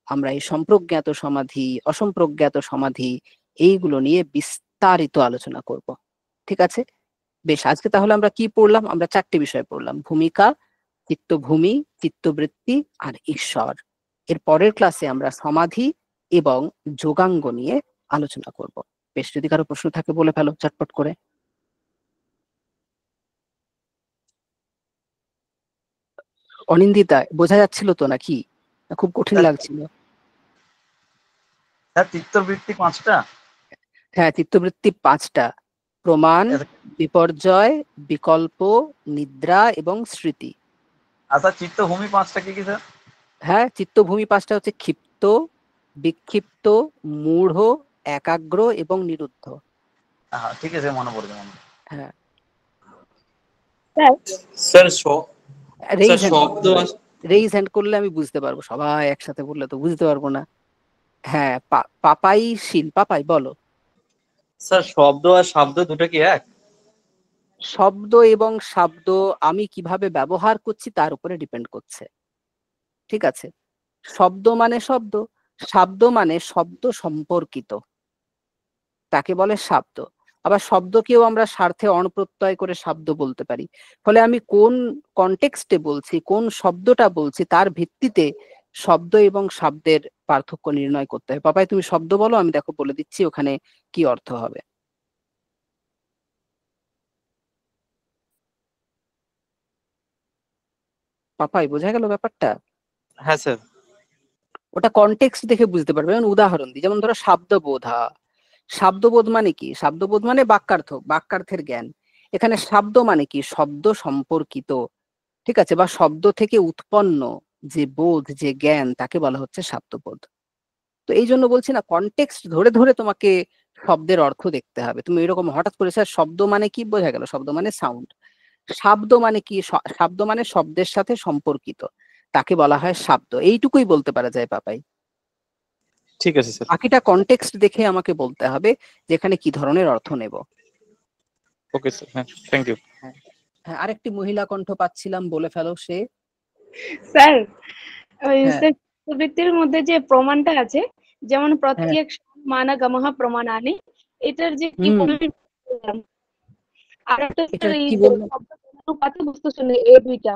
আমরা এই সম্প্রজ্ঞাত সমাধি, অসম্প্রজ্ঞাত সমাধি এইগুলো নিয়ে বিস্তারিত আলোচনা করব। ঠিক আছে, বেশ। আজকে তাহলে আমরা কি পড়লাম? আমরা 4টে বিষয় পড়লাম: ভূমিকা, চিত্তভূমি, চিত্তবৃত্তি আর ঈশ্বর। এর পরের ক্লাসে আমরা সমাধি এবং যোগাঙ্গ নিয়ে আলোচনা করব। বেশ, যদি কারো প্রশ্ন থাকে বলে ফেলো চটপট করে। অনিন্দিতা, বোঝা যাচ্ছিল তো নাকি? খুব কঠিন লাগছিল? স্যার চিত্তবৃত্তি 5টা? হ্যাঁ, চিত্তবৃত্তি 5টা: প্রমাণ, বিপর্যয়, বিকল্প, নিদ্রা এবং স্মৃতি। আচ্ছা, চিত্তভূমি 5টা কি কি স্যার? হ্যাঁ, চিত্তভূমি 5টা হচ্ছে ক্ষিপ্ত, বিক্ষিপ্ত, মূঢ়, একাগ্র এবং নিরুদ্ধ। হ্যাঁ ঠিক আছে, মনে পড়বে। হ্যাঁ, স্যার রেইজ হ্যান্ড করলে আমি বুঝতে পারবো, সবাই একসাথে বললে তো বুঝতে পারবো না। হ্যাঁ, পাপাই শীল, পাপাই বলো। স্যার শব্দ আর শব্দ দুটো কি এক? শব্দ এবং শব্দ আমি কিভাবে ব্যবহার করছি তার উপরে ডিপেন্ড করছে। ঠিক আছে, শব্দ মানে শব্দ, শব্দ মানে শব্দ সম্পর্কিত, তাকে বলে শব্দ। আবার শব্দকেও আমরা স্বার্থে অণপ্রত্যয় করে শব্দ বলতে পারি। ফলে আমি কোন কনটেক্সটে বলছি, কোন শব্দটা বলছি, তার ভিত্তিতে শব্দ এবং শব্দের পার্থক্য নির্ণয় করতে হয়। পাপাই তুমি শব্দ বলো, আমি দেখো বলে দিচ্ছি ওখানে কি অর্থ হবে। পাপাই, বোঝা গেল ব্যাপারটা? হ্যাঁ স্যার। ওটা কনটেক্সট দেখে বুঝতে পারবে। যেমন উদাহরণ দিই, যেমন ধরো শব্দবোধা। শব্দবোধ মানে কি? শব্দবোধ মানে বাক্যার্থের জ্ঞান। এখানে শব্দ মানে কি? শব্দ সম্পর্কিত। ঠিক আছে, বা শব্দ থেকে উৎপন্ন যে বোধ, যে জ্ঞান, তাকে বলা হচ্ছে শব্দবোধ। তো এই জন্য বলছি না, কনটেক্সট ধরে ধরে তোমাকে শব্দের অর্থ দেখতে হবে। তুমি এরকম হঠাৎ করে স্যার শব্দ মানে কি, বোঝা গেল শব্দ মানে সাউন্ড। শব্দ মানে কি? শব্দ মানে শব্দের সাথে সম্পর্কিত, তাকে বলা হয় শব্দ। এইটুকুই বলতে পারা যায় পাপাই। ঠিক আছে স্যার। বাকিটা কনটেক্সট দেখে আমাকে বলতে হবে যে এখানে কি ধরনের অর্থ নেব। ওকে স্যার, হ্যাঁ, থ্যাংক ইউ। হ্যাঁ, আরেকটি মহিলা কণ্ঠ পাচ্ছিলাম, বলে ফেলো। সে স্যার ওই হ্যাঁ চিত্তবৃত্তির মধ্যে যে প্রমাণটা আছে, যেমন হ্যাঁ প্রত্যেক মানাগমঃ প্রমাণানি, এটার যে কি হুম, বললাম, আর একটা এটা এই কি যে বললো? শব্দ অনুপাতে বস্তু শুনে, এই দুইটা।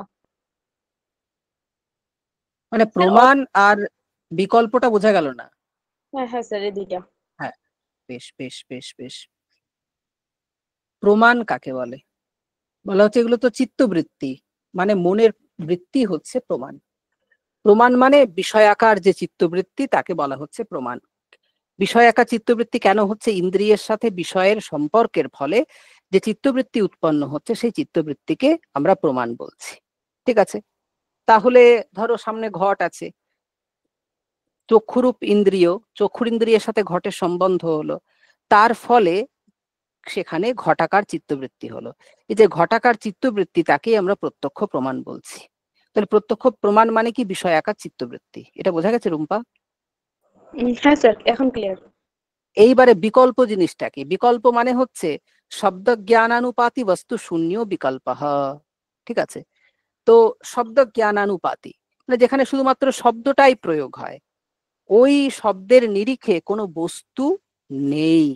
মানে স্যার প্রমাণ আর বিকল্পটা বোঝা গেল না। হ্যাঁ হ্যাঁ স্যার, এই দুইটা। হ্যাঁ, বেশ বেশ বেশ বেশ। প্রমাণ কাকে বলে? বলা হচ্ছে এগুলো তো চিত্তবৃত্তি, মানে মনের বৃত্তি হচ্ছে প্রমাণ। প্রমাণ মানে বিষয়াকার যে চিত্তবৃত্তি, তাকে বলা হচ্ছে প্রমাণ। বিষয়াকার চিত্তবৃত্তি কেন হচ্ছে? ইন্দ্রিয়ের সাথে বিষয়ের সম্পর্কের ফলে যে চিত্তবৃত্তি উৎপন্ন হচ্ছে, সেই চিত্তবৃত্তিকে আমরা প্রমাণ বলছি। ঠিক আছে, তাহলে ধরো সামনে ঘট আছে, চক্ষুরূপ ইন্দ্রিয়, চক্ষুর ইন্দ্রিয়ের সাথে ঘটের সম্বন্ধ হলো, তার ফলে সেখানে ঘটাকার চিত্তবৃত্তি হলো। এই যে ঘটাকার চিত্তবৃত্তি, তাকেই আমরা প্রত্যক্ষ প্রমাণ বলছি। তাহলে প্রত্যক্ষ প্রমাণ মানে কি? বিষয়াকার চিত্তবৃত্তি। এটা বোঝা গেছে রুম্পা? হ্যাঁ স্যার, এখন ক্লিয়ার। এইবারে বিকল্প জিনিসটা কি? বিকল্প মানে হচ্ছে শব্দ জ্ঞানানুপাতি বস্তু শূন্য বিকল্প। ঠিক আছে, তো শব্দ জ্ঞানানুপাতি মানে যেখানে শুধুমাত্র শব্দটাই প্রয়োগ হয়, ওই শব্দের নিরিখে কোনো বস্তু নেই।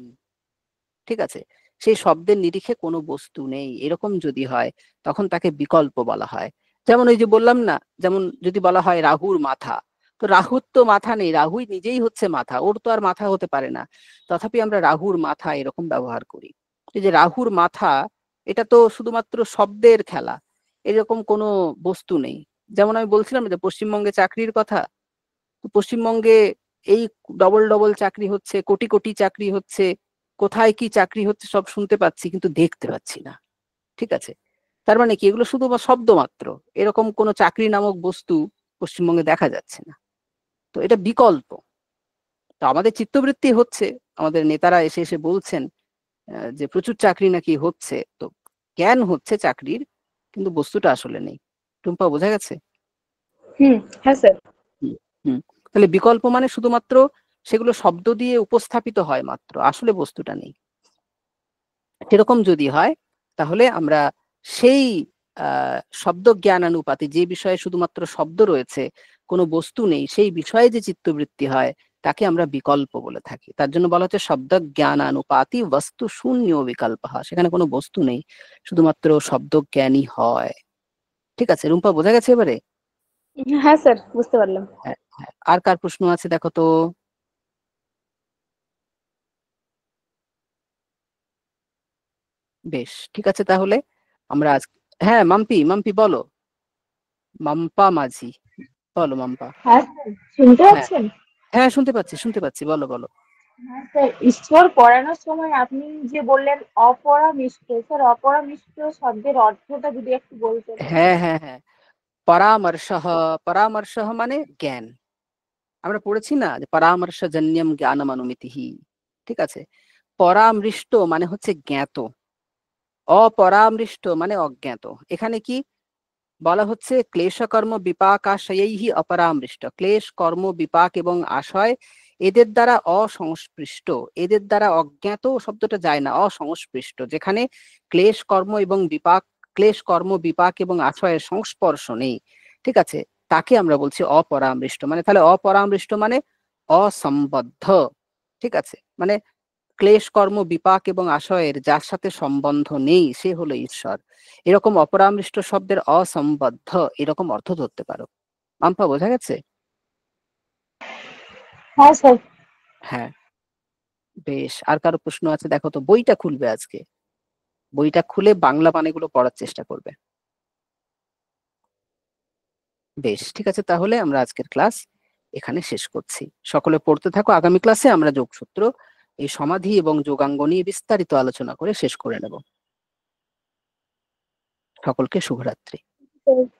ঠিক আছে, সেই শব্দের নিরিখে কোনো বস্তু নেই, এরকম যদি হয় তখন তাকে বিকল্প বলা হয়। যেমন ওই যে বললাম না, যেমন যদি বলা হয় রাহুর মাথা, তো রাহুর তো মাথা নেই, রাহুই নিজেই হচ্ছে মাথা, ওর তো আর মাথা হতে পারে না, তথাপি আমরা রাহুর মাথা এরকম ব্যবহার করি। এই যে রাহুর মাথা, এটা তো শুধুমাত্র শব্দের খেলা, এরকম কোনো বস্তু নেই। যেমন আমি বলছিলাম যে পশ্চিমবঙ্গে চাকরির কথা, তো পশ্চিমবঙ্গে এই ডবল ডবল চাকরি হচ্ছে, কোটি কোটি চাকরি হচ্ছে, কোথায় কি চাকরি হচ্ছে সব শুনতে পাচ্ছি, কিন্তু দেখতে পাচ্ছি না। ঠিক আছে, তার মানে কি? এগুলো শুধু শব্দ মাত্র, এরকম কোনো চাকরি নামক বস্তু পশ্চিমবঙ্গে দেখা যাচ্ছে না। তো এটা বিকল্প। তো আমাদের চিত্তবৃত্তি হচ্ছে, আমাদের নেতারা এসে এসে বলছেন যে প্রচুর চাকরি নাকি হচ্ছে, তো জ্ঞান হচ্ছে চাকরির, কিন্তু বস্তুটা আসলে নেই। টুম্পা, বোঝা গেছে? হ্যাঁ স্যার। হুম হুম। তাহলে বিকল্প মানে শুধুমাত্র সেগুলো শব্দ দিয়ে উপস্থাপিত হয় মাত্র, আসলে বস্তুটা নেই। সেরকম যদি হয় তাহলে আমরা সেই শব্দ জ্ঞানানুপাতে, যে বিষয়ে শুধুমাত্র শব্দ রয়েছে কোনো বস্তু নেই, সেই বিষয়ে যে চিত্তবৃত্তি হয় তাকে আমরা বিকল্প বলে থাকি। তার জন্য বলা হচ্ছে শব্দ জ্ঞানানুপাতি বস্তু শূন্য বিকল্প। সেখানে কোনো বস্তু নেই, শুধুমাত্র শব্দ জ্ঞানই হয়। ঠিক আছে রুম্পা, বোঝা গেছে এবারে? হ্যাঁ স্যার, বুঝতে পারলাম। হ্যাঁ, হ্যাঁ। আর কার প্রশ্ন আছে দেখো তো? বেশ, ঠিক আছে তাহলে আমরা আজ, হ্যাঁ মাম্পি, মাম্পি বলো, মাম্পা মাঝি, বলো মাম্পা। হ্যাঁ স্যার, শুনতে হ্যাঁ, পাচ্ছেন? হ্যাঁ শুনতে পাচ্ছি, শুনতে পাচ্ছি, বলো বলো। হ্যাঁ স্যার, ঈশ্বর পড়ানোর সময় আপনি যে বললেন অপরামিষ্ট, স্যার অপরামিষ্ট শব্দের অর্থটা যদি একটু বলতেন। হ্যাঁ হ্যাঁ হ্যাঁ, পরামর্শঃ, পরামর্শঃ মানে জ্ঞান। আমরা পড়েছি না যে পরামর্শজন্যম জ্ঞানম অনুমিতিহি। ঠিক আছে, পরামৃষ্ট মানে হচ্ছে জ্ঞাত, অপরামৃষ্ট মানে অজ্ঞাত। এখানে কি বলা হচ্ছে? ক্লেশকর্ম বিপাকাশয়ৈহি অপরামৃষ্ট। ক্লেশ কর্ম বিপাক এবং আশয় এদের দ্বারা অসংস্পৃষ্ট, এদের দ্বারা অজ্ঞাত শব্দটা যায় না, অসংস্পৃষ্ট। যেখানে ক্লেশ কর্ম এবং বিপাক, ক্লেশ কর্ম বিপাক এবং আশয়ের সংস্পর্শ নেই, ঠিক আছে, তাকে আমরা বলছি অপরামৃষ্ট। মানে তাহলে অপরামৃষ্ট মানে অসম্বদ্ধ। ঠিক আছে, মানে ক্লেশ কর্ম বিপাক এবং আশয়ের যার সাথে সম্বন্ধ নেই সে হলো ঈশ্বর। এরকম অপরামৃষ্ট শব্দের অসম্বদ্ধ এরকম অর্থ ধরতে পারো। মাম্পা, বোঝা গেছে? হ্যাঁ স্যার। হ্যাঁ, বেশ। আর কারো প্রশ্ন আছে দেখো তো? বইটা খুলবে আজকে, বইটা খুলে বাংলা বাণীগুলো পড়ার চেষ্টা করবে। বেশ, ঠিক আছে তাহলে আমরা আজকের ক্লাস এখানে শেষ করছি। সকলে পড়তে থাকো, আগামী ক্লাসে আমরা যোগসূত্র, এই সমাধি এবং যোগাঙ্গ নিয়ে বিস্তারিত আলোচনা করে শেষ করে নেব। সকলকে শুভরাত্রি। স্যার।